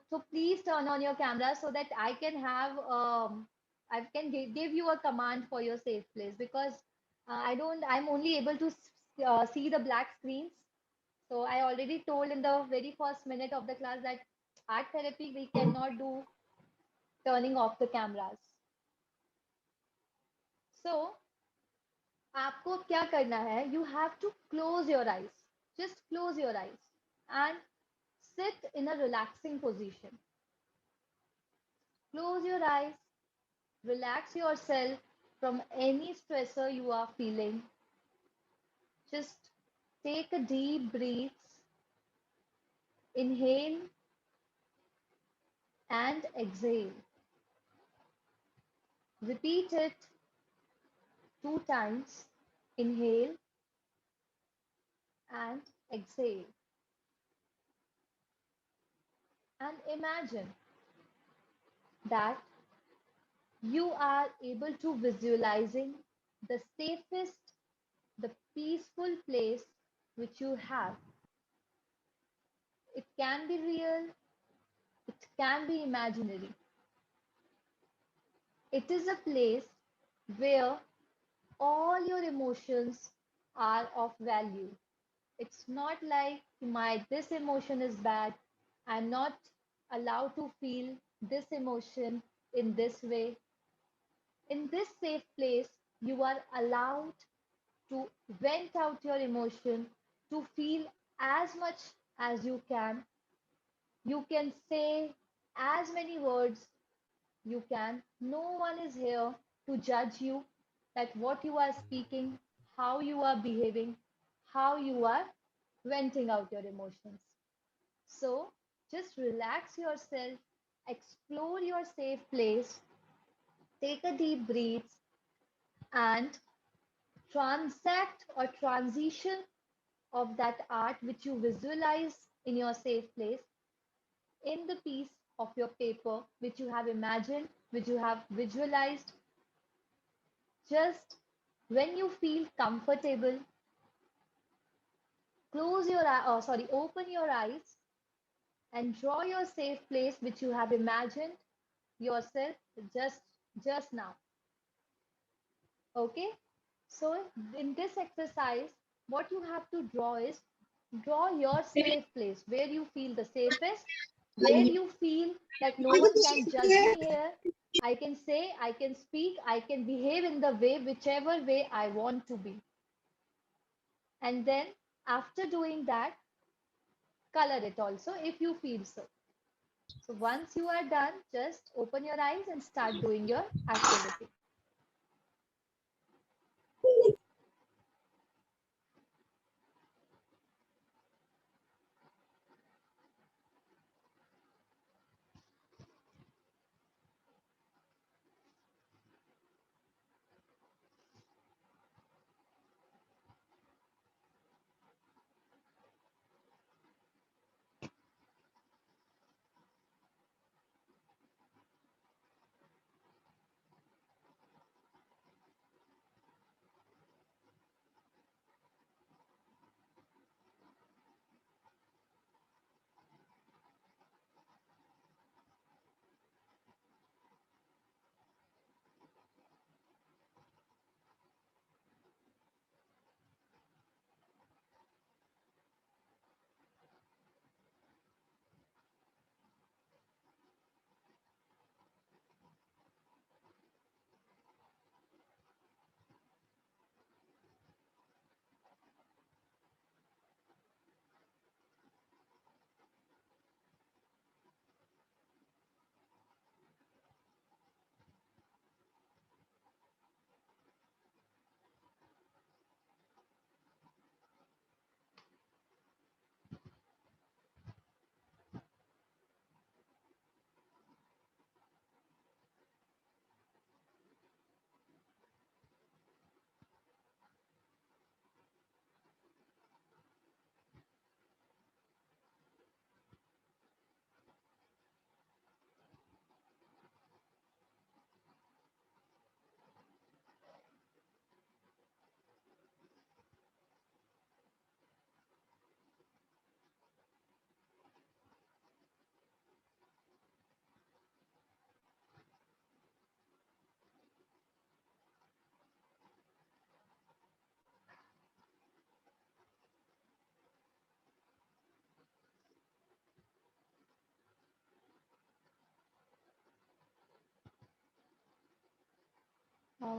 Speaker 5: so please turn on your camera so that I can have I can give you a command for your safe place, because I'm only able to see the black screens. So I already told in the very first minute of the class that art therapy we cannot do turning off the cameras. So आपको क्या करना है? You have to close your eyes. Just close your eyes and sit in a relaxing position. Close your eyes, relax yourself from any stressor you are feeling. Just take a deep breath, inhale and exhale. Repeat it 2 times. Inhale and exhale. And imagine that you are able to visualizing the safest, the peaceful place which you have. It can be real, it can be imaginary. It is a place where all your emotions are of value. It's not like my this emotion is bad. I'm not allowed to feel this emotion in this way. In this safe place, you are allowed to vent out your emotion, to feel as much as you can. You can say as many words you can. No one is here to judge you that what you are speaking, how you are behaving, how you are venting out your emotions. So just relax yourself, explore your safe place, take a deep breath, and transact or transition of that art which you visualize in your safe place in the piece of your paper which you have imagined, which you have visualized. Just when you feel comfortable, open your eyes and draw your safe place which you have imagined yourself just now. Okay, so in this exercise what you have to draw is draw your safe place where you feel the safest, where you feel that no one can judge me here. I can say, I can speak, I can behave in the way whichever way I want to be. And then after doing that, color it also if you feel so. So once you are done, just open your eyes and start doing your activity.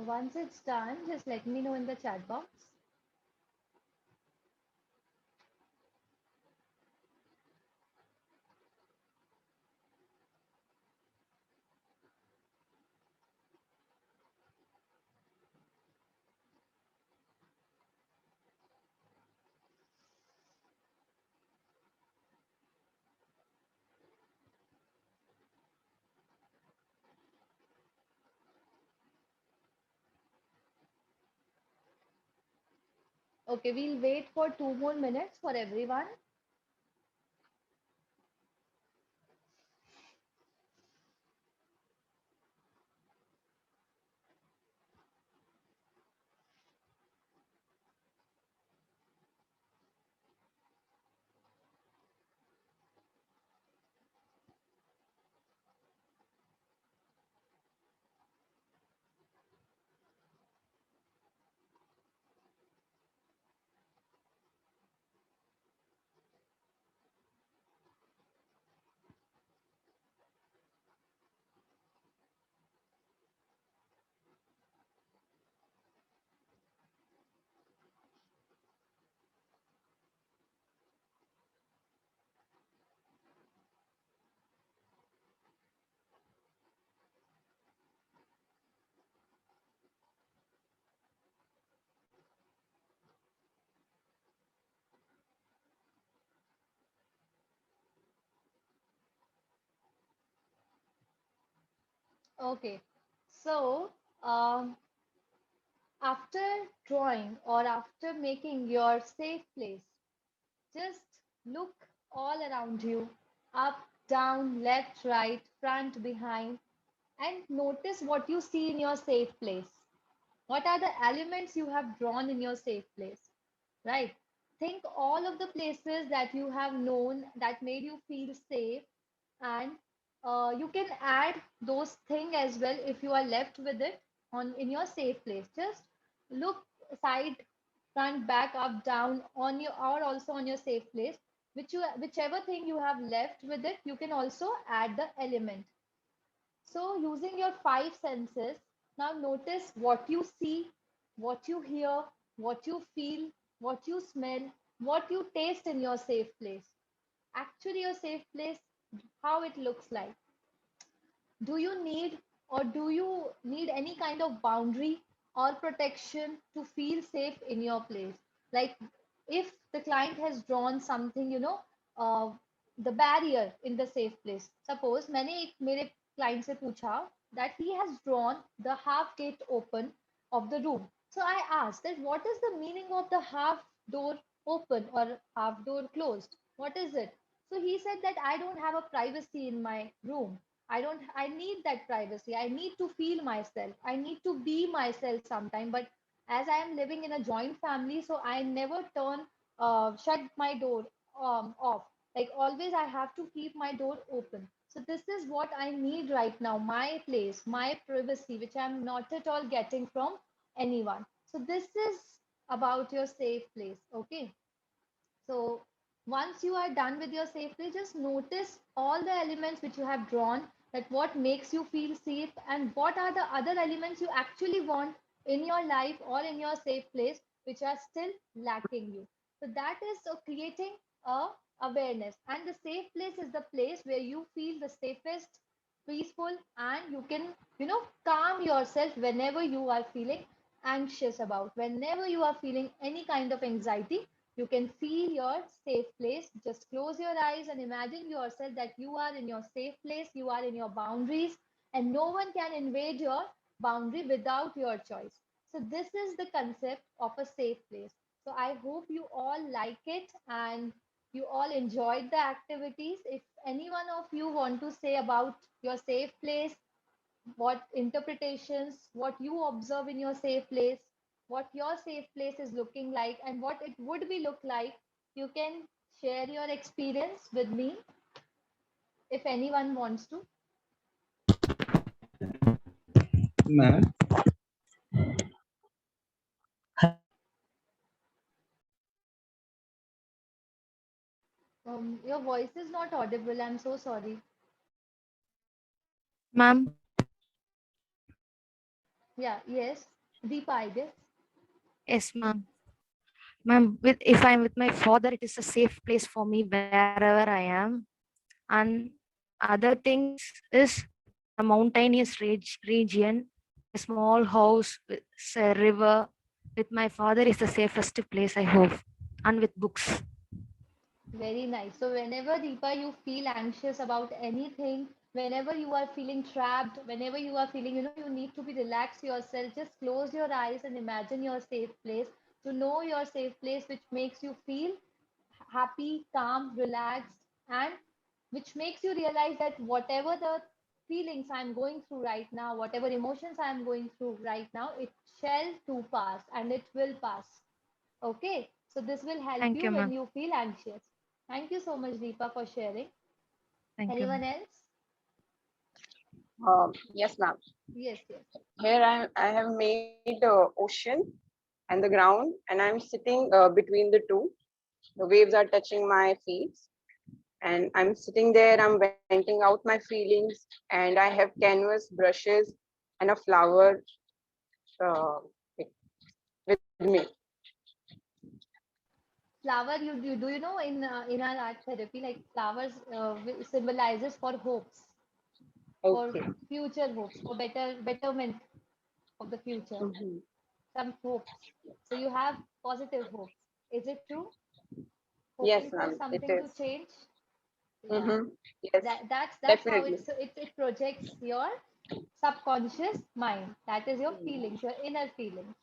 Speaker 5: Once it's done, just let me know in the chat box. Okay, we'll wait for 2 more minutes for everyone. Okay, so after drawing or after making your safe place, just look all around you, up, down, left, right, front, behind, and notice what you see in your safe place. What are the elements you have drawn in your safe place, right? Think all of the places that you have known that made you feel safe, and you can add those things as well if you are left with it on in your safe place. Just look side, front, back, up, down on your or also on your safe place. Whichever thing you have left with it, you can also add the element. So using your five senses, now notice what you see, what you hear, what you feel, what you smell, what you taste in your safe place. Actually, your safe place, how it looks like. Do you need or do you need any kind of boundary or protection to feel safe in your place? Like if the client has drawn something, uh, the barrier in the safe place. Suppose मैंने एक मेरे client से पूछा that he has drawn the half gate open of the room. So I asked that what is the meaning of the half door open or half door closed? What is it? So he said that I don't have a privacy in my room. I need that privacy. I need to feel myself. I need to be myself sometime. But as I am living in a joint family, so I never shut my door off. Like always, I have to keep my door open. So this is what I need right now, my place, my privacy, which I'm not at all getting from anyone. So this is about your safe place. Okay. So once you are done with your safe place, just notice all the elements which you have drawn, that what makes you feel safe and what are the other elements you actually want in your life or in your safe place which are still lacking you. So that is creating a awareness, and the safe place is the place where you feel the safest, peaceful, and you can calm yourself whenever you are feeling anxious about, whenever you are feeling any kind of anxiety. You can feel your safe place. Just close your eyes and imagine yourself that you are in your safe place, you are in your boundaries, and no one can invade your boundary without your choice. So, this is the concept of a safe place. So, I hope you all like it and you all enjoyed the activities. If any one of you want to say about your safe place, what interpretations, what you observe in your safe place, what your safe place is looking like, and what it would be look like, you can share your experience with me if anyone wants to.
Speaker 10: Ma'am,
Speaker 5: Your voice is not audible. I'm so sorry.
Speaker 6: Ma'am,
Speaker 5: Yeah, yes. Deepa, I guess.
Speaker 6: Yes, ma'am. Ma'am, if I'm with my father, it is a safe place for me wherever I am. And other things is a mountainous region, a small house with a river. With my father is the safest place, I hope, and with books.
Speaker 5: Very nice. So whenever, Deepa, you feel anxious about anything, whenever you are feeling trapped, whenever you are feeling, you need to be relaxed yourself, just close your eyes and imagine your safe place. To know your safe place, which makes you feel happy, calm, relaxed, and which makes you realize that whatever the feelings I'm going through right now, whatever emotions I'm going through right now, it shall too pass and it will pass. Okay, so this will help
Speaker 6: Thank
Speaker 5: you
Speaker 6: you,
Speaker 5: when
Speaker 6: ma'am.
Speaker 5: you feel anxious. Thank you so much, Deepa, for sharing.
Speaker 6: Thank you,
Speaker 5: Anyone
Speaker 6: ma'am.
Speaker 5: else?
Speaker 11: Yes, ma'am.
Speaker 5: Yes, yes.
Speaker 11: Here I have made ocean and the ground, and I'm sitting between the two. The waves are touching my feet, and I'm sitting there. I'm venting out my feelings, and I have canvas, brushes, and a flower uh, with me.
Speaker 5: Flower, you do you know in our art therapy, like flowers symbolizes for hopes, for
Speaker 11: Okay.
Speaker 5: future hopes, for betterment of the future.
Speaker 11: Mhm.
Speaker 5: Some hopes. So you have positive hopes. Is it true?
Speaker 11: Yes,
Speaker 5: Hoping for
Speaker 11: ma'am. It
Speaker 5: something to
Speaker 11: is.
Speaker 5: change? Yeah.
Speaker 11: Mm-hmm. Yes,
Speaker 5: That's how
Speaker 11: definitely.
Speaker 5: it projects your subconscious mind. That is your feelings, your inner feelings.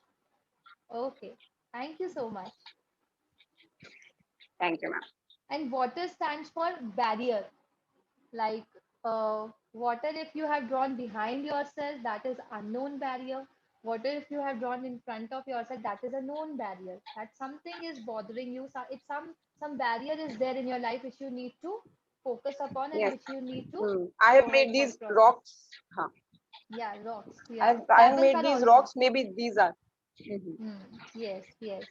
Speaker 5: Okay. Thank you so much.
Speaker 11: Thank you, ma'am.
Speaker 5: And water stands for barrier. Like water, if you have drawn behind yourself, that is unknown barrier. Water, if you have drawn in front of yourself, that is a known barrier. That something is bothering you. So it's some barrier is there in your life which you need to focus upon and
Speaker 11: Yes.
Speaker 5: which you need to
Speaker 11: I
Speaker 5: go
Speaker 11: have
Speaker 5: ahead
Speaker 11: made
Speaker 5: for the
Speaker 11: these
Speaker 5: process.
Speaker 11: rocks. Huh.
Speaker 5: Yeah, rocks.
Speaker 11: I
Speaker 5: Yeah,
Speaker 11: have I have
Speaker 5: Dragon
Speaker 11: made
Speaker 5: Kar
Speaker 11: these
Speaker 5: also.
Speaker 11: rocks. Maybe these are. Mhm.
Speaker 5: Yes, yes.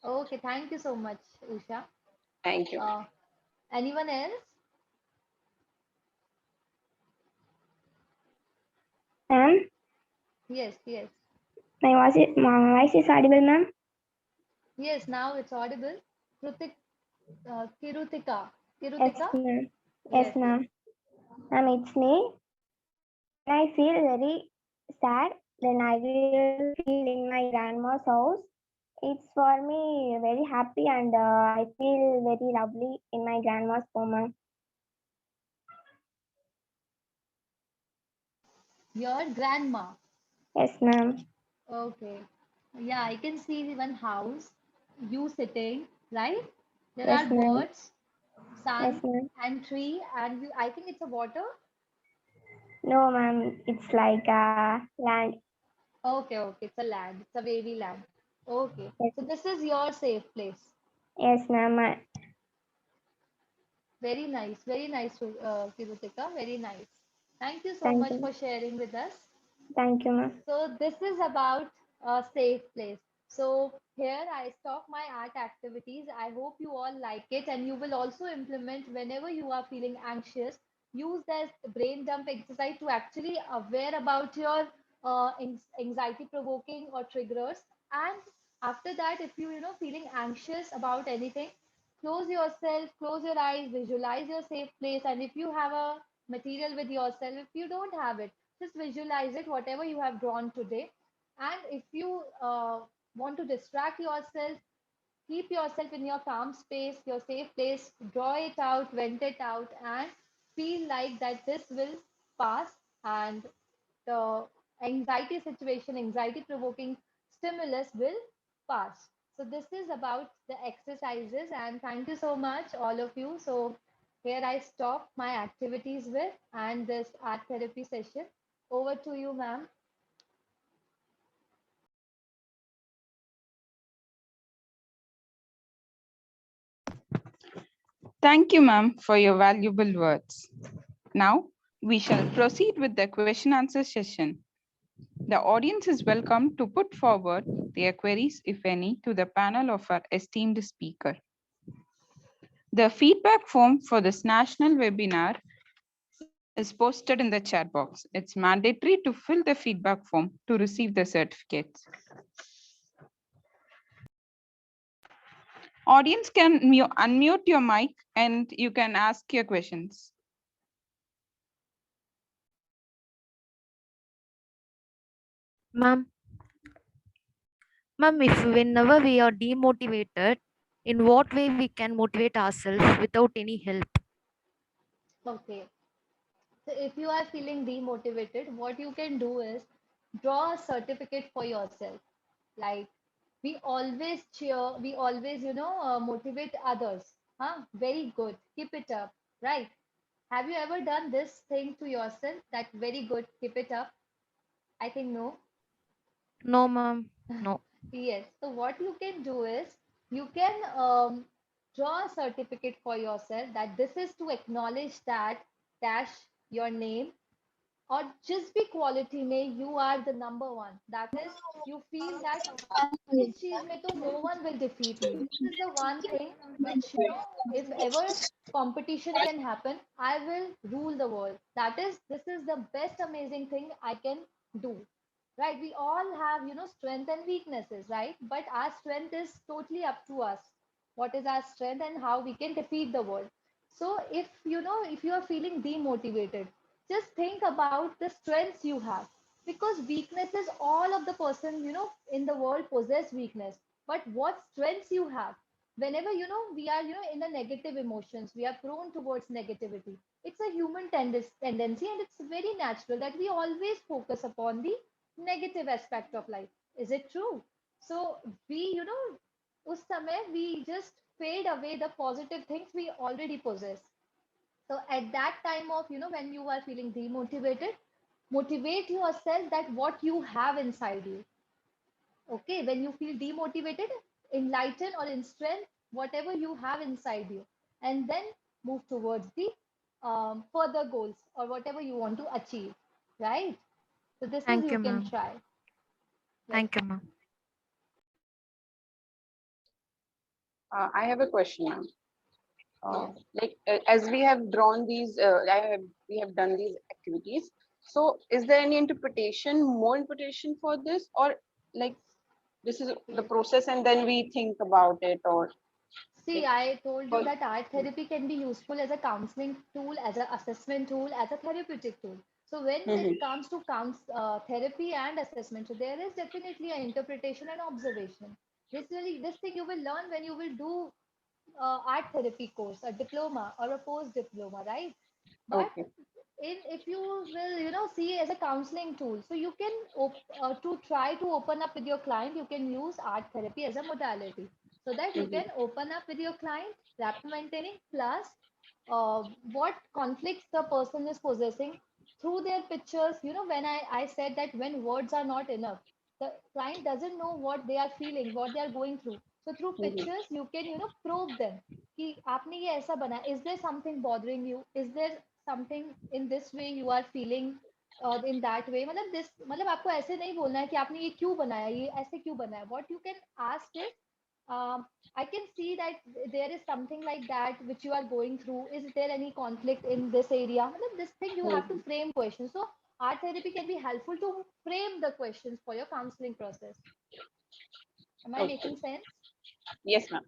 Speaker 5: Okay, thank you so much, Usha.
Speaker 11: Thank you.
Speaker 5: Uh, anyone else?
Speaker 12: Ma'am,
Speaker 5: Yes, yes.
Speaker 12: my voice is audible, ma'am.
Speaker 5: Yes, now it's audible. Krutik, Kirutika.
Speaker 12: Yes,
Speaker 5: Kirutika?
Speaker 12: ma'am. Yes,
Speaker 5: Yes, yes.
Speaker 12: ma'am. Ma'am, it's me. When I feel very sad, then I will feel in my grandma's house. It's for me very happy and I feel very lovely in my grandma's home, ma'am.
Speaker 5: Your grandma.
Speaker 12: Yes, ma'am.
Speaker 5: Okay. Yeah, I can see one house, you sitting, right? There
Speaker 12: Yes,
Speaker 5: are
Speaker 12: ma'am.
Speaker 5: birds, sun,
Speaker 12: Yes, ma'am.
Speaker 5: and tree, and you, I think it's a water.
Speaker 12: No, ma'am. It's like land.
Speaker 5: Okay, okay. It's a land. It's a wavy land. Okay.
Speaker 12: Yes,
Speaker 5: So this is your safe place.
Speaker 12: yes, ma'am.
Speaker 5: Very nice, Kirutika. Very nice. Thank you so
Speaker 12: Thank
Speaker 5: much
Speaker 12: you.
Speaker 5: for sharing with us.
Speaker 12: Thank you, ma'am.
Speaker 5: So this is about a safe place. So here I stop my art activities. I hope you all like it and you will also implement whenever you are feeling anxious. Use this brain dump exercise to actually aware about your anxiety provoking or triggers. And after that, if you feeling anxious about anything, close yourself, close your eyes, visualize your safe place. And if you have a material with yourself, if you don't have it, just visualize it, whatever you have drawn today. And if you want to distract yourself, keep yourself in your calm space, your safe place, draw it out, vent it out, and feel like that this will pass and the anxiety situation, anxiety provoking stimulus will pass. So this is about the exercises and thank you so much all of you. So here I stop my activities with and this art therapy session. Over to you, ma'am.
Speaker 1: Thank you, ma'am, for your valuable words. Now, we shall proceed with the question answer session. The audience is welcome to put forward their queries, if any, to the panel of our esteemed speaker. The feedback form for this national webinar is posted in the chat box. It's mandatory to fill the feedback form to receive the certificates. Audience can unmute your mic and you can ask your questions.
Speaker 6: Ma'am, if whenever we are demotivated, in what way we can motivate ourselves without any help?
Speaker 5: Okay. So if you are feeling demotivated, what you can do is draw a certificate for yourself. Like we always cheer, we always, motivate others. Huh? Very good. Keep it up. Right. Have you ever done this thing to yourself? That very good. Keep it up. I think no.
Speaker 6: No, ma'am. No.
Speaker 5: Yes. So what you can do is you can draw a certificate for yourself that this is to acknowledge that dash your name or just be quality में you are the number one. That is, you feel that इस चीज में तो no one will defeat me. This is the one thing which if ever competition can happen, I will rule the world. That is, this is the best amazing thing I can do. Right? We all have strength and weaknesses, right? But our strength is totally up to us. What is our strength and how we can defeat the world. So if you are feeling demotivated, just think about the strengths you have, because weaknesses, all of the person in the world possess weakness, but what strengths you have. Whenever we are in a negative emotions, we are prone towards negativity. It's a human tendency, and it's very natural that we always focus upon the negative aspect of life. Is it true? So we us samay we just fade away the positive things we already possess. So at that time of, when you are feeling demotivated, motivate yourself that what you have inside you. Okay, when you feel demotivated, enlighten or in strength whatever you have inside you, and then move towards the further goals or whatever you want to achieve. Right? So this is
Speaker 6: Thank
Speaker 5: you
Speaker 6: you,
Speaker 5: can
Speaker 6: ma'am.
Speaker 5: try.
Speaker 6: Thank you, ma'am.
Speaker 11: I have a question, ma'am. As we have drawn these, we have done these activities. So, is there any interpretation, more interpretation for this, or like this is the process, and then we think about it, or
Speaker 5: See,
Speaker 11: like,
Speaker 5: I told you
Speaker 11: for-
Speaker 5: that art therapy can be useful as a counseling tool, as an assessment tool, as a therapeutic tool. So when it comes to therapy and assessment, so there is definitely an interpretation and observation. This thing you will learn when you will do art therapy course, a diploma or a post diploma, right? But
Speaker 11: Okay.
Speaker 5: if you will see as a counseling tool, so you can to try to open up with your client, you can use art therapy as a modality, so that you can open up with your client, rapport maintaining, plus what conflicts the person is possessing through their pictures. When I said that when words are not enough, the client doesn't know what they are feeling, what they are going through. So through pictures you can probe them कि आपने ये ऐसा बना, is there something bothering you, is there something in this way you are feeling in that way. मतलब आपको ऐसे नहीं बोलना है कि आपने ये क्यों बनाया, ये ऐसे क्यों बनाया. What you can ask is, I can see that there is something like that which you are going through. Is there any conflict in this area? This thing you have to frame questions. So art therapy can be helpful to frame the questions for your counseling process. Am I making sense?
Speaker 11: Yes, ma'am.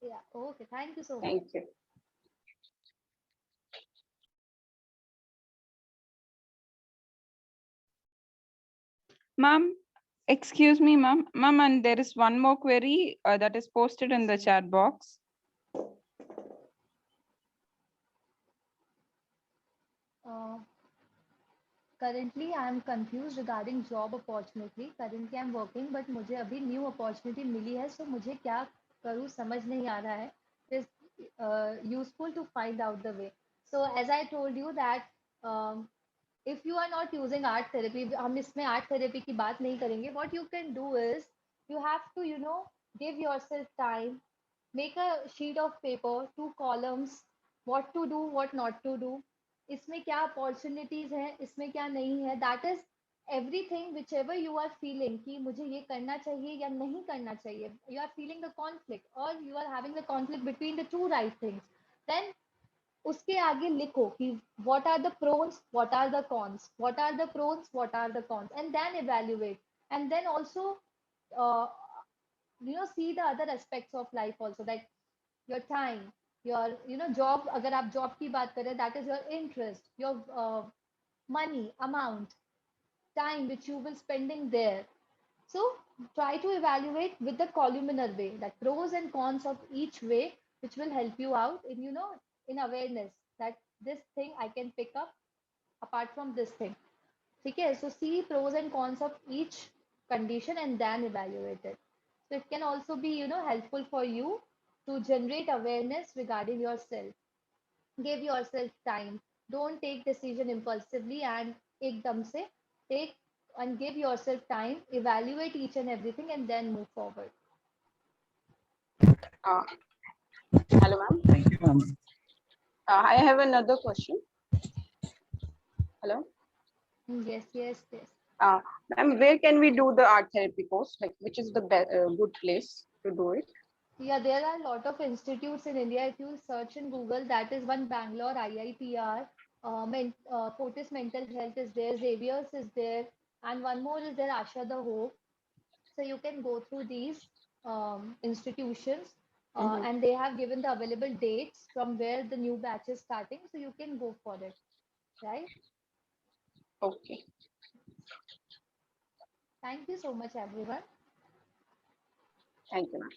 Speaker 5: Yeah. Okay. Thank you so much.
Speaker 11: Thank you.
Speaker 1: Ma'am, excuse me, ma'am. Ma'am, and there is one more query that is posted in the chat box.
Speaker 5: Currently, I am confused regarding job opportunity. Currently, I am working, but मुझे अभी new opportunity मिली है, so मुझे क्या करूँ समझ नहीं आ रहा है. It's useful to find out the way. So as I told you that if you are not using art therapy, हम इसमें art therapy की बात नहीं करेंगे. What you can do is you have to give yourself time, make a sheet of paper, 2 columns, what to do, what not to do. इसमें क्या opportunities है, इसमें क्या नहीं है. That is everything whichever you are feeling कि मुझे ये करना चाहिए या नहीं करना चाहिए. You are feeling the conflict or you are having the conflict between the two right things. Then उसके आगे लिखो कि what are the pros, what are the cons, what are the pros, what are the cons, and then evaluate. And then also, uh, see the other aspects of life also, like your time, your, job. अगर आप job की बात करें, that is your interest, your money, amount, time which you will spending there. So try to evaluate with the columnar way, like pros and cons of each way, which will help you out in, in awareness that this thing I can pick up apart from this thing. Okay, so see pros and cons of each condition and then evaluate it. So it can also be, helpful for you to generate awareness regarding yourself. Give yourself time. Don't take decision impulsively and ekdam se. Take and give yourself time, evaluate each and everything, and then move forward.
Speaker 11: Hello, ma'am.
Speaker 10: Thank you, ma'am.
Speaker 11: I have another question. Hello.
Speaker 5: Yes, yes, yes.
Speaker 11: Ma'am, where can we do the art therapy course? Like, which is the good place to do it?
Speaker 5: Yeah, there are a lot of institutes in India. If you search in Google, that is one Bangalore IIPR, Fortis Mental Health is there, Xavier's is there, and one more is there, Asha the Hope. So you can go through these institutions, and they have given the available dates from where the new batch is starting. So you can go for it, right?
Speaker 11: Okay.
Speaker 5: Thank you so much, everyone.
Speaker 11: Thank you, ma'am.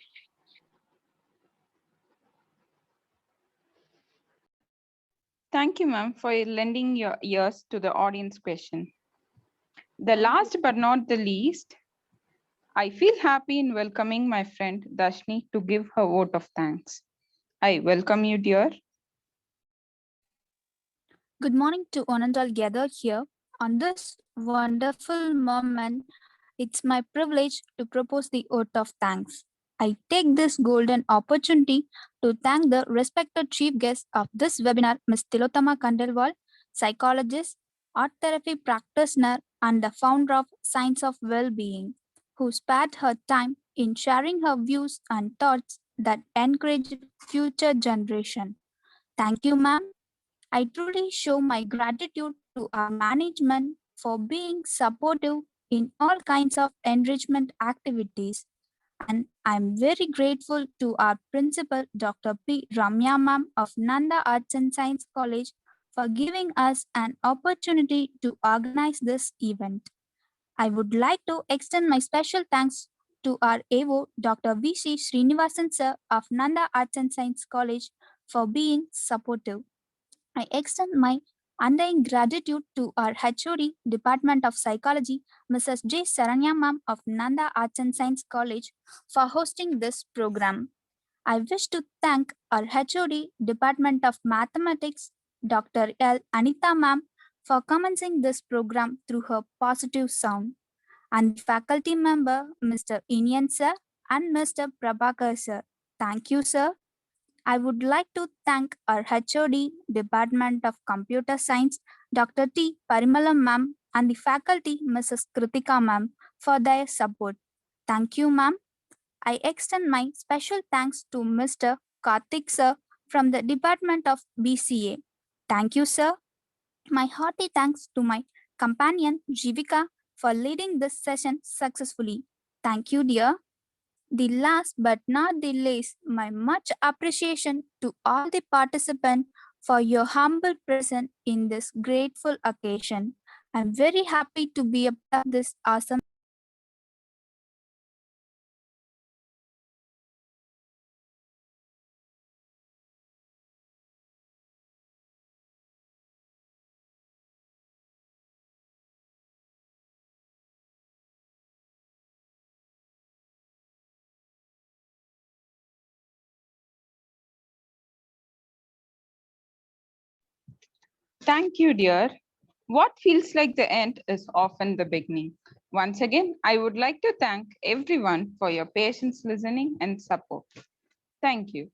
Speaker 1: Thank you, ma'am, for lending your ears to the audience question. The last but not the least, I feel happy in welcoming my friend Dashni to give her vote of thanks. I welcome you, dear.
Speaker 13: Good morning to one and all gathered here. On this wonderful moment, it's my privilege to propose the oath of thanks. I take this golden opportunity to thank the respected chief guest of this webinar, Ms. Tilotama Kandelwal, psychologist, art therapy practitioner, and the founder of Science of Well-Being, who spared her time in sharing her views and thoughts that encourage future generation. Thank you, ma'am. I truly show my gratitude to our management for being supportive in all kinds of enrichment activities. And I'm very grateful to our principal, Dr. P. Ramya ma'am of Nanda Arts and Science College for giving us an opportunity to organize this event. I would like to extend my special thanks to our AO, Dr. V.C. Srinivasan sir of Nanda Arts and Science College for being supportive. I extend my undying gratitude to our HOD, Department of Psychology, Mrs. J. Saranya ma'am of Nanda Arts and Science College for hosting this program. I wish to thank our HOD, Department of Mathematics, Dr. L. Anita ma'am for commencing this program through her positive sound, and the faculty member, Mr. Inian sir and Mr. Prabhakar sir. Thank you, sir. I would like to thank our HOD, Department of Computer Science, Dr. T. Parimalam ma'am, and the faculty, Mrs. Kritika ma'am, for their support. Thank you, ma'am. I extend my special thanks to Mr. Karthik sir from the Department of BCA. Thank you, sir. My hearty thanks to my companion, Jivika, for leading this session successfully. Thank you, dear. The last but not the least, my much appreciation to all the participants for your humble presence in this grateful occasion. I'm very happy to be a part of this awesome.
Speaker 1: Thank you, dear. What feels like the end is often the beginning. Once again, I would like to thank everyone for your patience, listening, and support. Thank you.